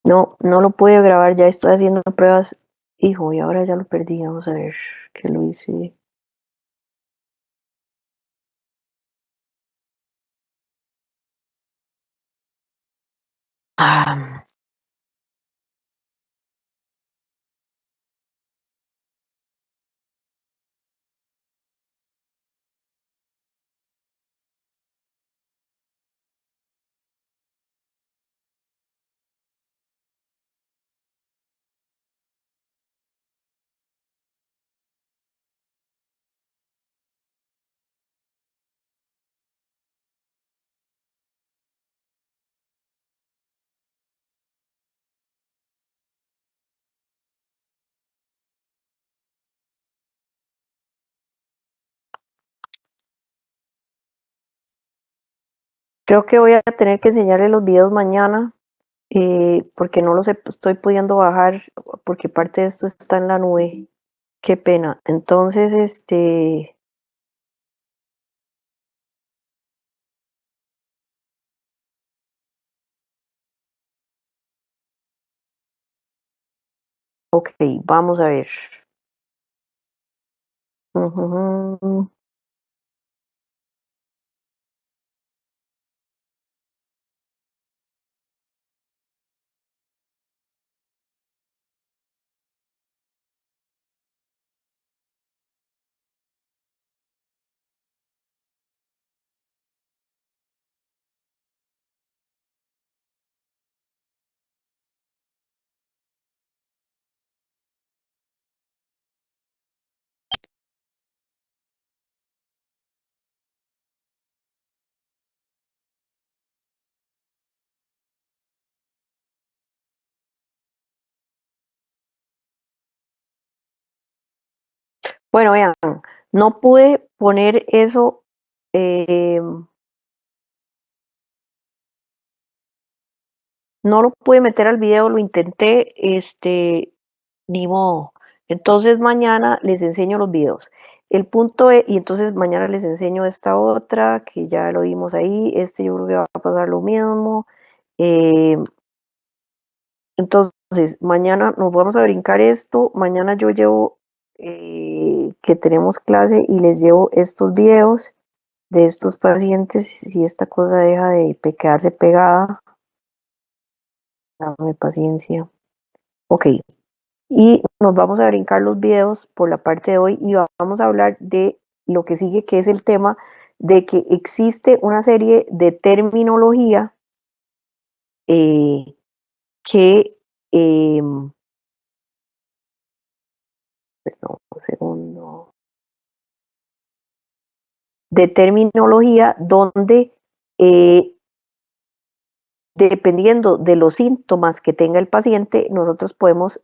No, no lo puedo grabar, ya estoy haciendo pruebas. Hijo, y ahora ya lo perdí. Vamos a ver qué lo hice. Ah, creo que voy a tener que enseñarle los videos mañana, porque no los estoy pudiendo bajar, porque parte de esto está en la nube. Qué pena. Entonces, ok, vamos a ver. Ujú. Bueno, vean, no pude poner eso. eh, no lo pude meter al video, lo intenté, ni modo. Entonces mañana les enseño los videos. El punto es, y entonces mañana les enseño esta otra, que ya lo vimos ahí. Yo creo que va a pasar lo mismo. Eh, entonces, mañana nos vamos a brincar esto. Mañana yo llevo, que tenemos clase y les llevo estos videos de estos pacientes. Si esta cosa deja de quedarse pegada, dame paciencia. Ok, y nos vamos a brincar los videos por la parte de hoy y vamos a hablar de lo que sigue, que es el tema de que existe una serie de terminología, eh, que, perdón, un segundo, de terminología donde, eh, dependiendo de los síntomas que tenga el paciente, nosotros podemos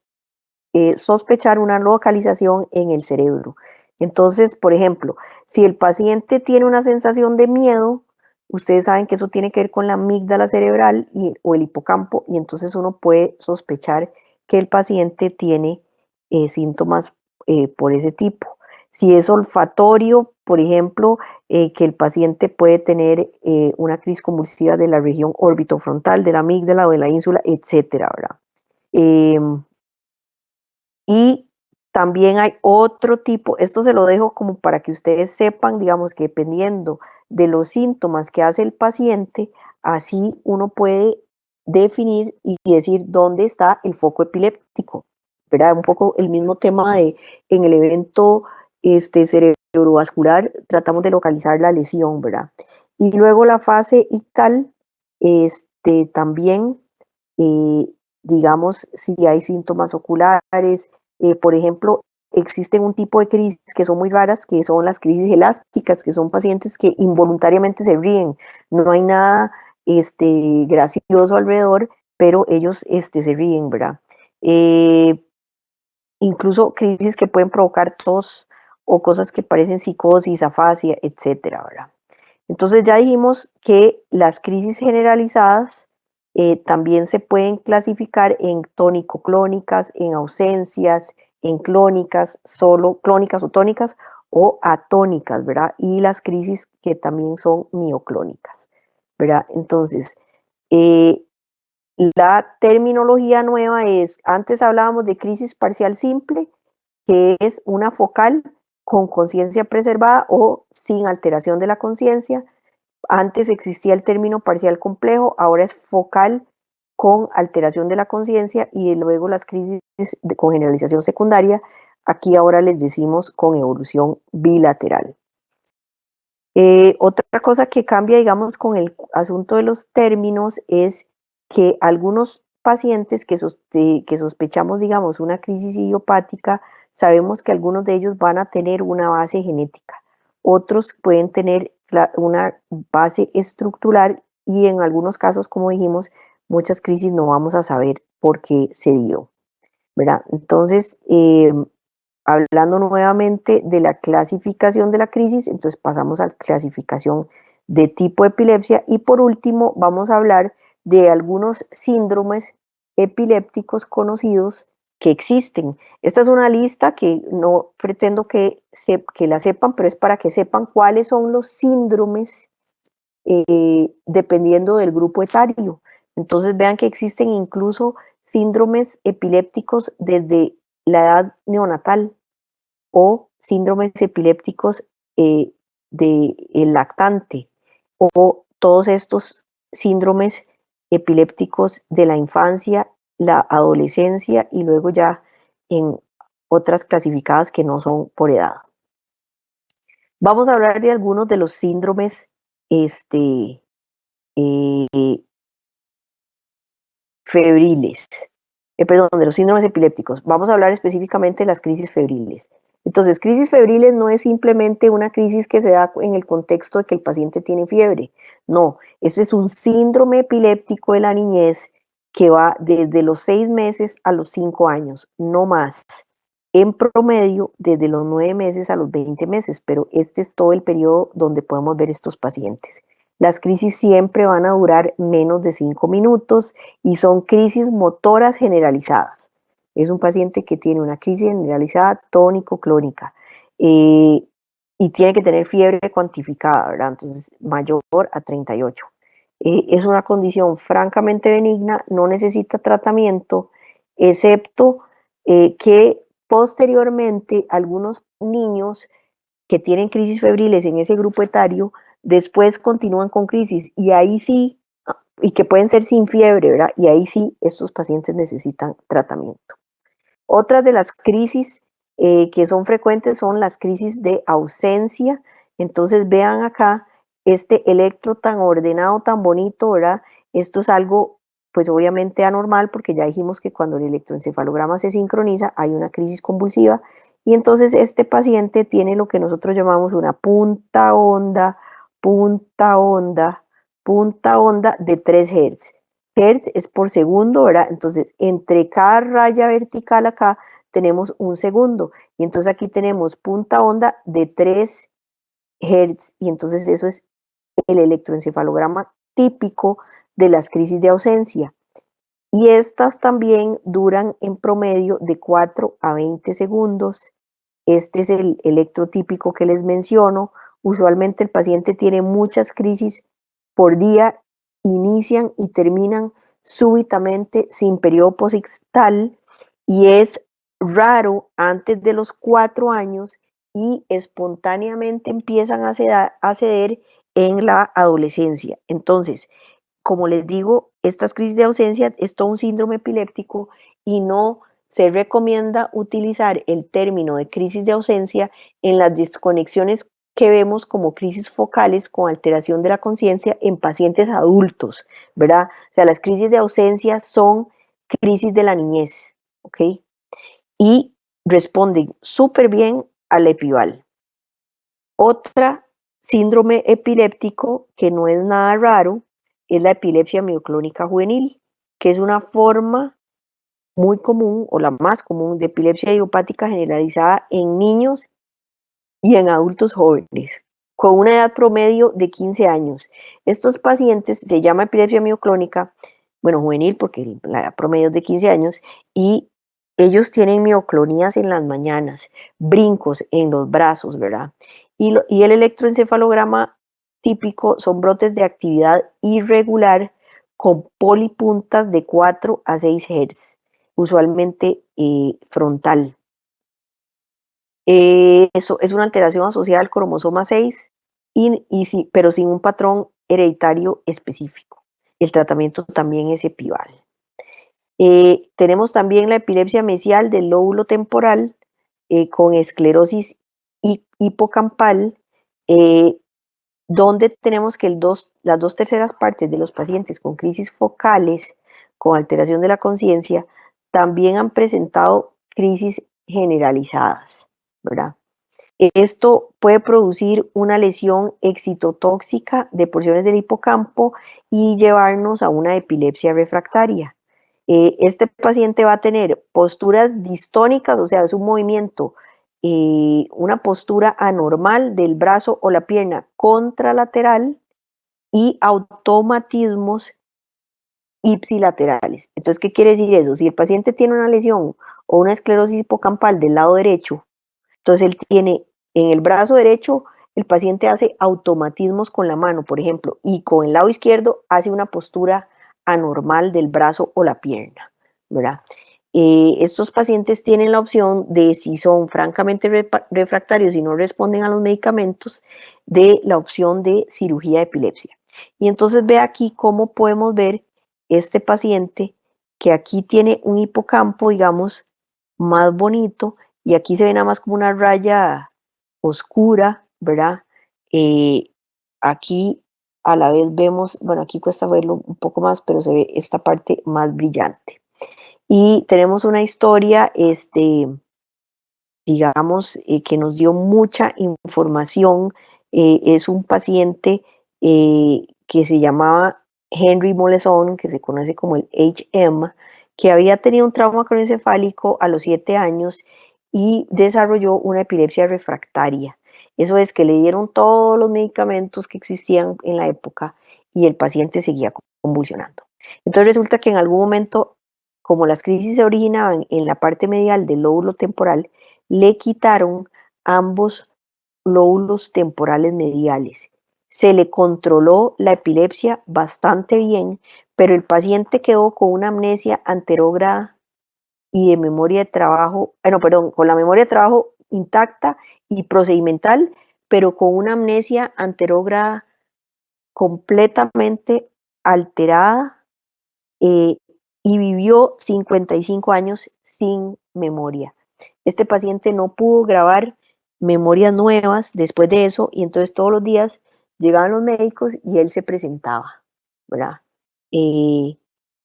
sospechar una localización en el cerebro. Entonces, por ejemplo, si el paciente tiene una sensación de miedo, ustedes saben que eso tiene que ver con la amígdala cerebral o el hipocampo, y entonces uno puede sospechar que el paciente tiene síntomas por ese tipo. Si es olfatorio, por ejemplo, que el paciente puede tener una crisis convulsiva de la región orbitofrontal, de la amígdala o de la ínsula, etcétera, ¿verdad? Y también hay otro tipo, esto se lo dejo como para que ustedes sepan, digamos que dependiendo de los síntomas que hace el paciente, así uno puede definir y decir dónde está el foco epiléptico, ¿verdad? Un poco el mismo tema de en el evento cerebrovascular, tratamos de localizar la lesión, ¿verdad? Y luego la fase ictal, también, eh, digamos, si hay síntomas oculares, por ejemplo, existen un tipo de crisis que son muy raras, que son las crisis elásticas, que son pacientes que involuntariamente se ríen. No hay nada gracioso alrededor, pero ellos se ríen, ¿verdad? Eh, Incluso crisis que pueden provocar tos o cosas que parecen psicosis, afasia, etcétera, ¿verdad? Entonces ya dijimos que las crisis generalizadas también se pueden clasificar en tónico-clónicas, en ausencias, en clónicas, solo clónicas o tónicas o atónicas, ¿verdad? Y las crisis que también son mioclónicas, ¿verdad? Entonces, eh, la terminología nueva es, antes hablábamos de crisis parcial simple, que es una focal con conciencia preservada o sin alteración de la conciencia. Antes existía el término parcial complejo, ahora es focal con alteración de la conciencia, y luego las crisis con generalización secundaria, aquí ahora les decimos con evolución bilateral. Otra cosa que cambia, digamos, con el asunto de los términos es que algunos pacientes que sospechamos, digamos, una crisis idiopática, sabemos que algunos de ellos van a tener una base genética, otros pueden tener una base estructural, y en algunos casos, como dijimos, muchas crisis no vamos a saber por qué se dio, ¿verdad? Entonces, hablando nuevamente de la clasificación de la crisis, entonces pasamos a la clasificación de tipo epilepsia, y por último vamos a hablar de algunos síndromes epilépticos conocidos que existen. Esta es una lista que no pretendo que la sepan, pero es para que sepan cuáles son los síndromes dependiendo del grupo etario. Entonces vean que existen incluso síndromes epilépticos desde la edad neonatal o síndromes epilépticos del lactante, o todos estos síndromes epilépticos de la infancia, la adolescencia y luego ya en otras clasificadas que no son por edad. Vamos a hablar de algunos de los síndromes eh, febriles, perdón, de los síndromes epilépticos. Vamos a hablar específicamente de las crisis febriles. Entonces, crisis febriles no es simplemente una crisis que se da en el contexto de que el paciente tiene fiebre. No, este es un síndrome epiléptico de la niñez que va desde los 6 meses a los 5 años, no más. En promedio, desde los 9 meses a los 20 meses, pero este es todo el periodo donde podemos ver estos pacientes. Las crisis siempre van a durar menos de 5 minutos y son crisis motoras generalizadas. Es un paciente que tiene una crisis generalizada tónico-clónica y tiene que tener fiebre cuantificada, ¿verdad? Entonces, mayor a 38. Es una condición francamente benigna, no necesita tratamiento, excepto que posteriormente algunos niños que tienen crisis febriles en ese grupo etario después continúan con crisis, y ahí sí, y que pueden ser sin fiebre, ¿verdad? Y ahí sí, estos pacientes necesitan tratamiento. Otras de las crisis que son frecuentes son las crisis de ausencia. Entonces vean acá este electro tan ordenado, tan bonito, ¿verdad? Esto es algo, pues obviamente anormal, porque ya dijimos que cuando el electroencefalograma se sincroniza hay una crisis convulsiva, y entonces este paciente tiene lo que nosotros llamamos una punta onda, punta onda, punta onda de 3 Hz. Hertz es por segundo, ¿verdad? Entonces, entre cada raya vertical acá tenemos un segundo. Y entonces aquí tenemos punta onda de 3 Hz. Y entonces eso es el electroencefalograma típico de las crisis de ausencia. Y estas también duran en promedio de 4 a 20 segundos. Este es el electrotípico que les menciono. Usualmente el paciente tiene muchas crisis por día, inician y terminan súbitamente sin periodo posictal y es raro antes de los 4 años y espontáneamente empiezan a ceder en la adolescencia. Entonces, como les digo, estas crisis de ausencia es todo un síndrome epiléptico y no se recomienda utilizar el término de crisis de ausencia en las desconexiones que vemos como crisis focales con alteración de la conciencia en pacientes adultos, ¿verdad? O sea, las crisis de ausencia son crisis de la niñez, ¿ok? Y responden súper bien al epival. Otra síndrome epiléptico que no es nada raro es la epilepsia mioclónica juvenil, que es una forma muy común o la más común de epilepsia idiopática generalizada en niños y en adultos jóvenes, con una edad promedio de 15 años. Estos pacientes se llama epilepsia mioclónica, bueno, juvenil porque la edad promedio es de 15 años, y ellos tienen mioclonías en las mañanas, brincos en los brazos, ¿verdad? Y el electroencefalograma típico son brotes de actividad irregular con polipuntas de 4 a 6 Hz, usualmente frontal. Eso es una alteración asociada al cromosoma 6, pero sin un patrón hereditario específico. El tratamiento también es epival. Tenemos también la epilepsia mesial del lóbulo temporal con esclerosis hipocampal, eh, donde tenemos que las 2/3 partes de los pacientes con crisis focales, con alteración de la conciencia, también han presentado crisis generalizadas, ¿verdad? Esto puede producir una lesión excitotóxica de porciones del hipocampo y llevarnos a una epilepsia refractaria. Este paciente va a tener posturas distónicas, o sea, es un movimiento, una postura anormal del brazo o la pierna contralateral y automatismos ipsilaterales. Entonces, ¿qué quiere decir eso? Si el paciente tiene una lesión o una esclerosis hipocampal del lado derecho, entonces él tiene en el brazo derecho, el paciente hace automatismos con la mano, por ejemplo, y con el lado izquierdo hace una postura anormal del brazo o la pierna, ¿verdad? Estos pacientes tienen la opción de, si son francamente refractarios y no responden a los medicamentos, de la opción de cirugía de epilepsia. Y entonces ve aquí cómo podemos ver este paciente que aquí tiene un hipocampo, digamos, más bonito, y aquí se ve nada más como una raya oscura, ¿verdad? Eh, Aquí a la vez vemos, bueno, aquí cuesta verlo un poco más, pero se ve esta parte más brillante. Y tenemos una historia, digamos, que nos dio mucha información. Es un paciente que se llamaba Henry Moleson, que se conoce como el HM, que había tenido un trauma craneoencefálico a los 7 años y desarrolló una epilepsia refractaria. Eso es que le dieron todos los medicamentos que existían en la época y el paciente seguía convulsionando. Entonces resulta que en algún momento, como las crisis se originaban en la parte medial del lóbulo temporal, le quitaron ambos lóbulos temporales mediales. Se le controló la epilepsia bastante bien, pero el paciente quedó con una amnesia anterógrada y de memoria de trabajo, perdón, con la memoria de trabajo intacta y procedimental, pero con una amnesia anterógrada completamente alterada, eh, y vivió 55 años sin memoria. Este paciente no pudo grabar memorias nuevas después de eso y entonces todos los días llegaban los médicos y él se presentaba, ¿verdad? Eh,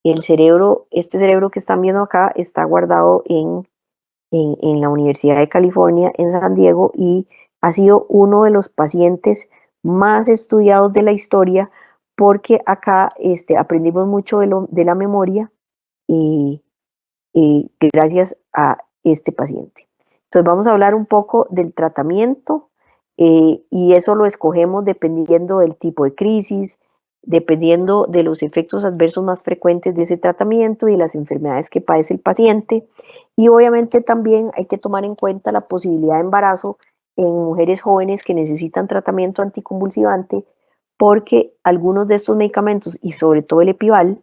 el cerebro, este cerebro que están viendo acá está guardado en la Universidad de California en San Diego y ha sido uno de los pacientes más estudiados de la historia porque acá aprendimos mucho de la memoria y gracias a este paciente. Entonces vamos a hablar un poco del tratamiento y eso lo escogemos dependiendo del tipo de crisis, dependiendo de los efectos adversos más frecuentes de ese tratamiento y las enfermedades que padece el paciente. Y obviamente también hay que tomar en cuenta la posibilidad de embarazo en mujeres jóvenes que necesitan tratamiento anticonvulsivante, porque algunos de estos medicamentos, y sobre todo el Epival,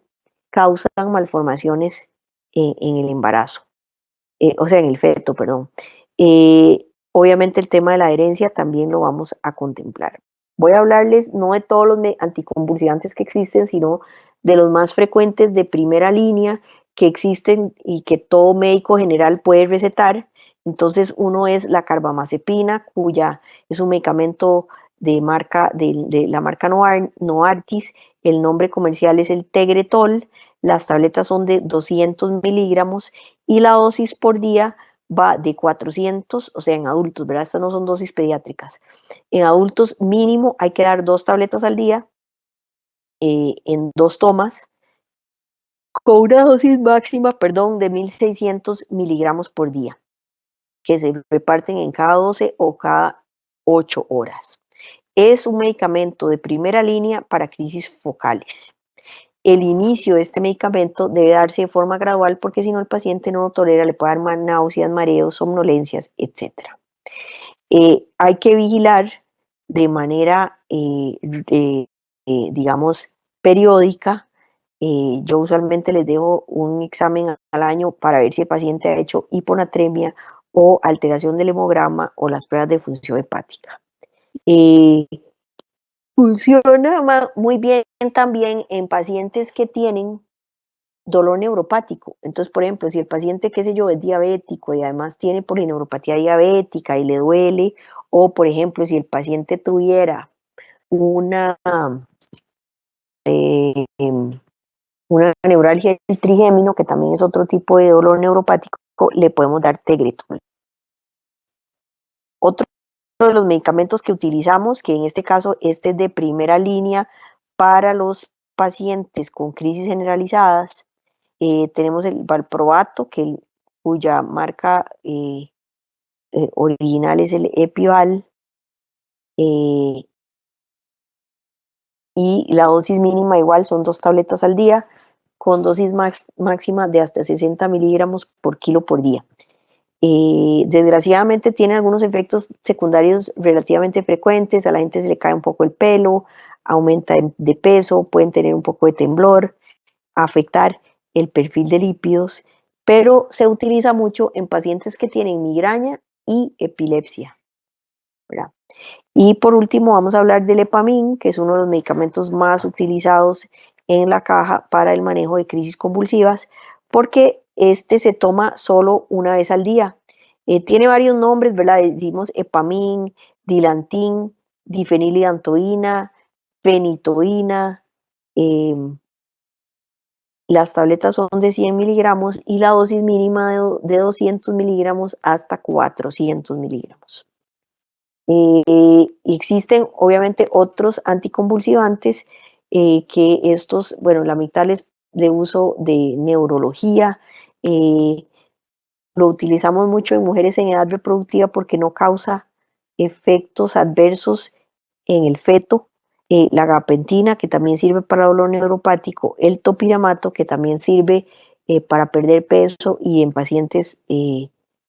causan malformaciones en el embarazo, o sea, en el feto, perdón. Obviamente el tema de la herencia también lo vamos a contemplar. Voy a hablarles no de todos los anticonvulsivantes que existen, sino de los más frecuentes de primera línea que existen y que todo médico general puede recetar. Entonces, uno es la carbamazepina, cuya es un medicamento de la marca Novartis. El nombre comercial es el Tegretol. Las tabletas son de 200 miligramos y la dosis por día va de 400, o sea, en adultos, ¿verdad? Estas no son dosis pediátricas. En adultos mínimo hay que dar 2 tabletas al día en 2 tomas, con una dosis máxima, perdón, de 1600 miligramos por día, que se reparten en cada 12 o cada 8 horas. Es un medicamento de primera línea para crisis focales. El inicio de este medicamento debe darse de forma gradual porque si no el paciente no lo tolera, le puede dar más náuseas, mareos, somnolencias, etc. Hay que vigilar de manera, digamos, periódica. Yo usualmente les dejo un examen al año para ver si el paciente ha hecho hiponatremia o alteración del hemograma o las pruebas de función hepática. Eh, Funciona muy bien también en pacientes que tienen dolor neuropático. Entonces, por ejemplo, si el paciente, qué sé yo, es diabético y además tiene polineuropatía diabética y le duele, o por ejemplo, si el paciente tuviera una, eh, em, una neuralgia del trigémino, que también es otro tipo de dolor neuropático, le podemos dar Tegretol. Otro de los medicamentos que utilizamos, que en este caso este es de primera línea para los pacientes con crisis generalizadas, tenemos el valproato, cuya marca original es el Epival, eh, y la dosis mínima igual son 2 tabletas al día, con dosis máxima de hasta 60 miligramos por kilo por día. Desgraciadamente tiene algunos efectos secundarios relativamente frecuentes, a la gente se le cae un poco el pelo, aumenta de peso, pueden tener un poco de temblor, afectar el perfil de lípidos, pero se utiliza mucho en pacientes que tienen migraña y epilepsia, ¿verdad? Y por último vamos a hablar del Epamin, que es uno de los medicamentos más utilizados en la caja para el manejo de crisis convulsivas, porque este se toma solo una vez al día. Tiene varios nombres, ¿verdad? Decimos Epamin, Dilantin, difenilidantoína, fenitoína. Las tabletas son de 100 miligramos y la dosis mínima de 200 miligramos hasta 400 miligramos. Existen obviamente otros anticonvulsivantes que estos, bueno, la mitad es de uso de neurología. eh, lo utilizamos mucho en mujeres en edad reproductiva porque no causa efectos adversos en el feto. La gabapentina, que también sirve para dolor neuropático, el topiramato, que también sirve para perder peso y en pacientes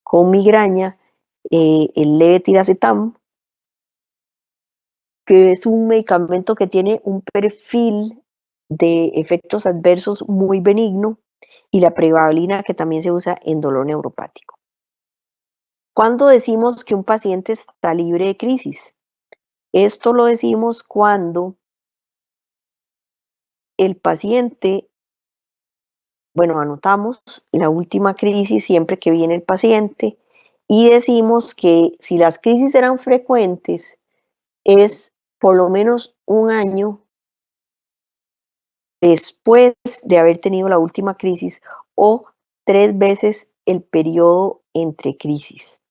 con migraña, el levetiracetam, que es un medicamento que tiene un perfil de efectos adversos muy benigno, y la pregabalina, que también se usa en dolor neuropático. ¿Cuándo decimos que un paciente está libre de crisis? Esto lo decimos cuando el paciente, bueno, anotamos la última crisis siempre que viene el paciente y decimos que si las crisis eran frecuentes, es por lo menos un año después de haber tenido la última crisis o 3 veces el periodo entre crisis.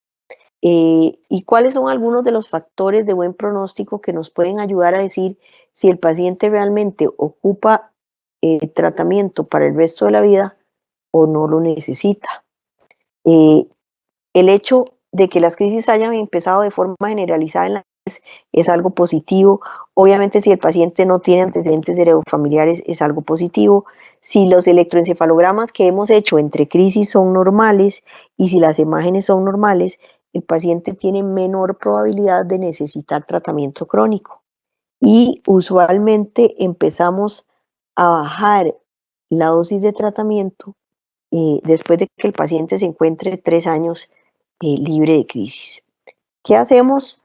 ¿Y cuáles son algunos de los factores de buen pronóstico que nos pueden ayudar a decir si el paciente realmente ocupa tratamiento para el resto de la vida o no lo necesita? el hecho de que las crisis hayan empezado de forma generalizada en la vejez es algo positivo. Obviamente, si el paciente no tiene antecedentes heredofamiliares, es algo positivo. Si los electroencefalogramas que hemos hecho entre crisis son normales y si las imágenes son normales, el paciente tiene menor probabilidad de necesitar tratamiento crónico. Y usualmente empezamos a bajar la dosis de tratamiento después de que el paciente se encuentre 3 años libre de crisis. ¿Qué hacemos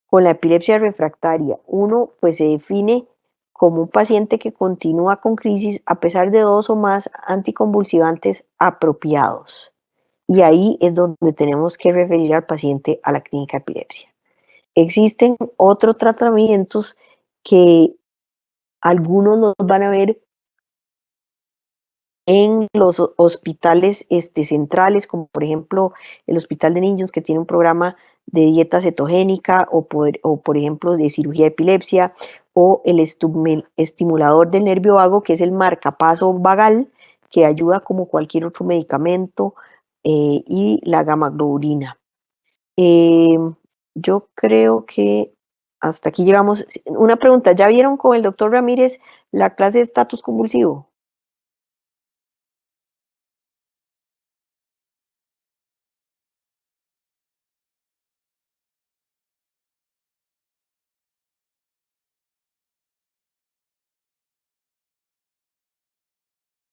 con la epilepsia refractaria? Uno pues se define como un paciente que continúa con crisis a pesar de 2 o más anticonvulsivantes apropiados. Y ahí es donde tenemos que referir al paciente a la clínica de epilepsia. Existen otros tratamientos que algunos los van a ver en los hospitales centrales, como por ejemplo el Hospital de Niños, que tiene un programa de dieta cetogénica, por ejemplo de cirugía de epilepsia, o el estimulador del nervio vago, que es el marcapaso vagal, que ayuda como cualquier otro medicamento, y la gamaglobulina. Yo creo que hasta aquí llegamos. Una pregunta, ¿ya vieron con el doctor Ramírez la clase de estatus convulsivo?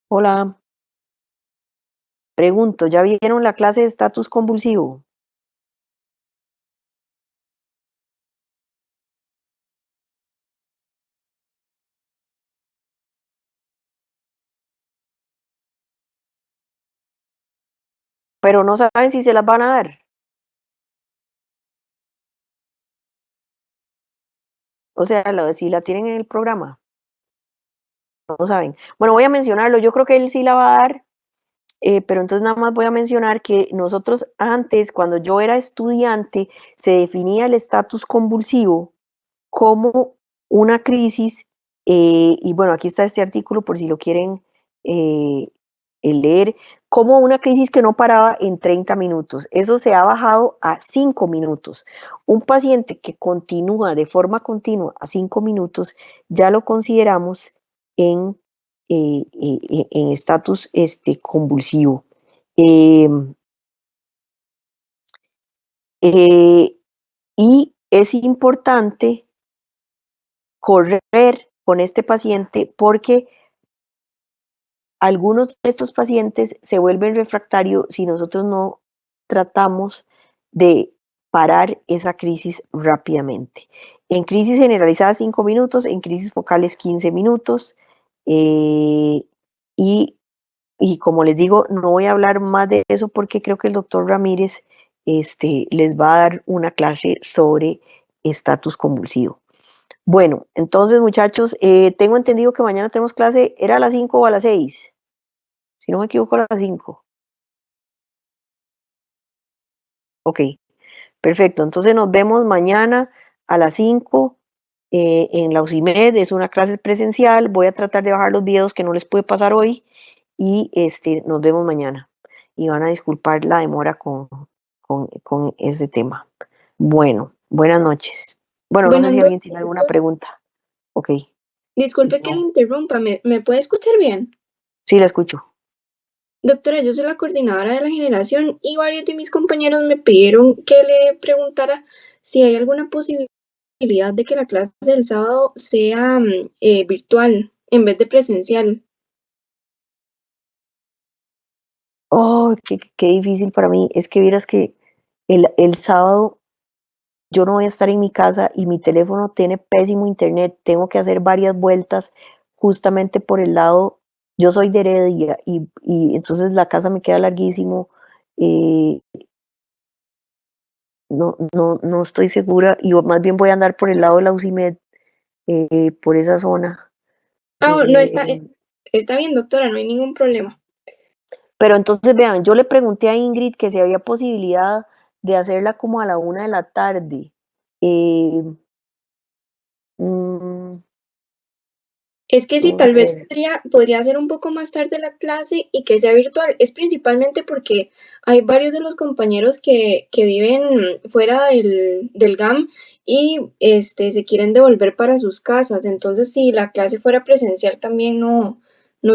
Hola, pregunto, ¿ya vieron la clase de estatus convulsivo? Pero no saben si se las van a dar. O sea, si la tienen en el programa, no saben. Bueno, voy a mencionarlo, yo creo que él sí la va a dar, pero entonces nada más voy a mencionar que nosotros antes, cuando yo era estudiante, se definía el estatus convulsivo como una crisis, y bueno, aquí está este artículo por si lo quieren eh, leer, como una crisis que no paraba en 30 minutos. Eso se ha bajado a 5 minutos. Un paciente que continúa de forma continua a 5 minutos, ya lo consideramos en en estatus convulsivo. Eh, eh, y es importante correr con este paciente porque algunos de estos pacientes se vuelven refractarios si nosotros no tratamos de parar esa crisis rápidamente. En crisis generalizada 5 minutos, en crisis focales 15 minutos. eh, y, y como les digo, no voy a hablar más de eso porque creo que el doctor Ramírez les va a dar una clase sobre estatus convulsivo. Bueno, entonces muchachos, tengo entendido que mañana tenemos clase, ¿era a las 5 o a las 6? Si no me equivoco, a las 5. Ok, perfecto. Entonces nos vemos mañana a las 5 en la UCIMED. Es una clase presencial. Voy a tratar de bajar los videos que no les pude pasar hoy y nos vemos mañana. Y van a disculpar la demora con ese tema. Bueno, buenas noches. Bueno, no sé Buenas si alguien noches, tiene alguna doctor. pregunta. Ok. Disculpe que le No. interrumpa, ¿me puede escuchar bien? Sí, la escucho. Doctora, yo soy la coordinadora de la generación y varios de mis compañeros me pidieron que le preguntara si hay alguna posibilidad de que la clase del sábado sea virtual en vez de presencial. Oh, qué difícil para mí. Es que vieras que el sábado yo no voy a estar en mi casa y mi teléfono tiene pésimo internet. Tengo que hacer varias vueltas justamente por el lado. Yo soy de Heredia y entonces la casa me queda larguísimo. eh, no estoy segura y más bien voy a andar por el lado de la UCIMED, por esa zona. Ah, no Eh, está bien, doctora, no hay ningún problema. pero entonces vean, yo le pregunté a Ingrid que si había posibilidad de hacerla como a la 1 de la tarde. Eh, mm, Es que sí, Vamos a tal vez ver. podría ser un poco más tarde la clase y que sea virtual. Es principalmente porque hay varios de los compañeros que viven fuera del GAM y se quieren devolver para sus casas. Entonces, si la clase fuera presencial, también no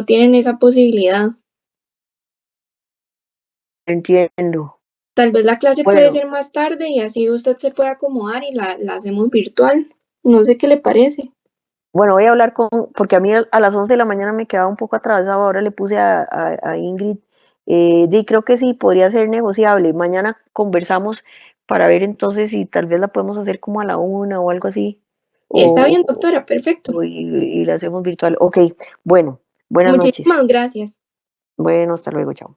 tienen esa posibilidad. Entiendo. Tal vez la clase puede Bueno, ser más tarde y así usted se puede acomodar y la hacemos virtual. No sé qué le parece. bueno, voy a hablar porque a mí a las 11 de la mañana me quedaba un poco atravesado, ahora le puse a Ingrid, creo que sí, podría ser negociable. Mañana conversamos para ver entonces si tal vez la podemos hacer como a la 1 o algo así, Está bien, o, doctora, perfecto. y la hacemos virtual. Ok, bueno, buenas noches. Muchísimas gracias. Bueno, hasta luego, chao.